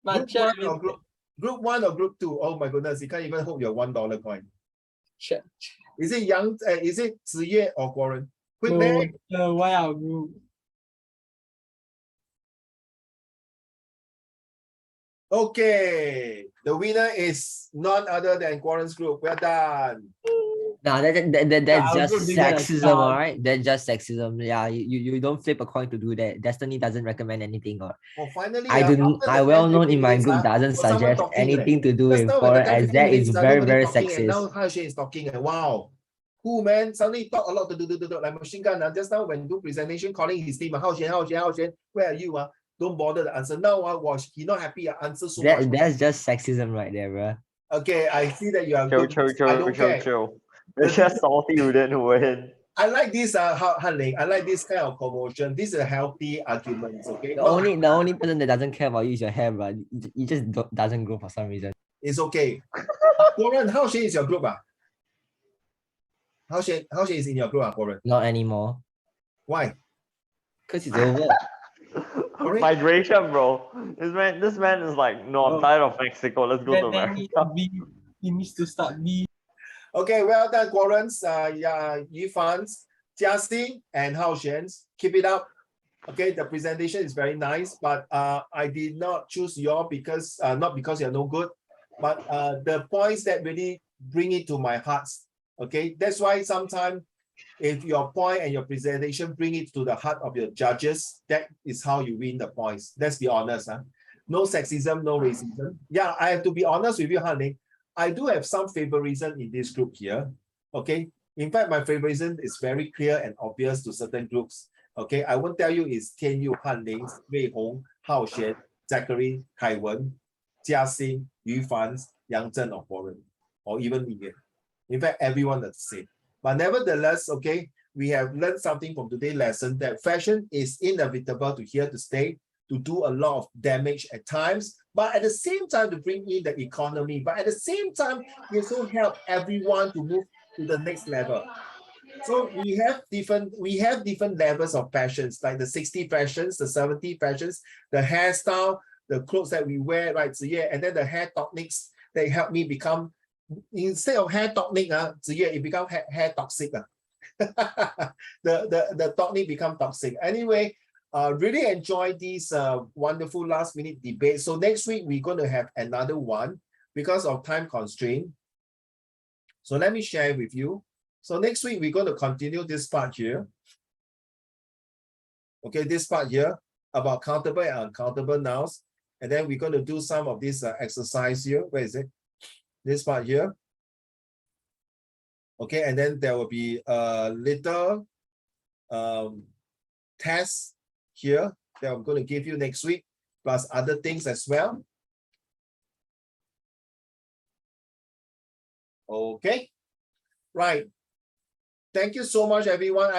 Group 1 or group 2? Oh my goodness, you can't even hold your $1 coin. Check. Is it is it Ziyue or Goran? Quick, why our group? Okay, the winner is none other than Goran's group. We're done. No, that's just sexism, all right? That's just sexism. Yeah, you don't flip a coin to do that. Destiny doesn't recommend anything, or finally, I well known in my group doesn't suggest anything to do with foreign, as that is very sexist. And now Hao Xuan is talking, and wow, cool man. Suddenly talk a lot to do like machine gun. Just now when do presentation, calling his team, Hao Xuan, where are you? Don't bother to answer. Now watch, he not happy. Answer so much. That's just sexism right there, bro. Okay, I see that you are good. Chill. It's just salty you didn't win. I like this Han Ling. I like this kind of commotion. These are healthy arguments. Okay. The only person that doesn't care about you is your hair, but it just doesn't grow for some reason. It's okay. Goran, Hao Xuan is your group, Hao Xuan is in your group, Goran? Not anymore. Why? Because it's over. Migration, bro. This man is like, no, I'm tired of Mexico. Let's go to America. He needs to start B. Okay, well done, Goran's, Yifan's, Jiaxing, and Hao Xuan's. Keep it up. Okay, the presentation is very nice, but I did not choose your because not because you're no good, but the points that really bring it to my heart. Okay, that's why sometimes if your point and your presentation bring it to the heart of your judges, that is how you win the points. Let's be honest. No sexism, no racism. Yeah, I have to be honest with you, Han Ling. I do have some favoritism in this group here. Okay. In fact, my favoritism is very clear and obvious to certain groups. Okay. I won't tell you it's Tian Yu, Han Ling, Wei Hong, Hao Xuan, Zachary, Kai Wen, Jiaxing, Yu Fan, Yang Zhen, or Goran, or even Li. In fact, everyone is the same. But nevertheless, okay, we have learned something from today's lesson that fashion is inevitable to here to stay, to do a lot of damage at times, but at the same time to bring in the economy. But at the same time, we also help everyone to move to the next level. So we have different levels of fashions, like the 60 fashions, the 70 fashions, the hairstyle, the clothes that we wear, right? So yeah, and then the hair techniques that help me become, instead of hair technique, it become hair toxic. the technique become toxic. Anyway, really enjoy these wonderful last minute debates. So next week we're going to have another one because of time constraint. So let me share with you. So next week we're going to continue this part here. Okay, this part here about countable and uncountable nouns. And then we're going to do some of this exercise here. Where is it? This part here. Okay, and then there will be a little test here that I'm going to give you next week, plus other things as well. Okay, right. Thank you so much, everyone.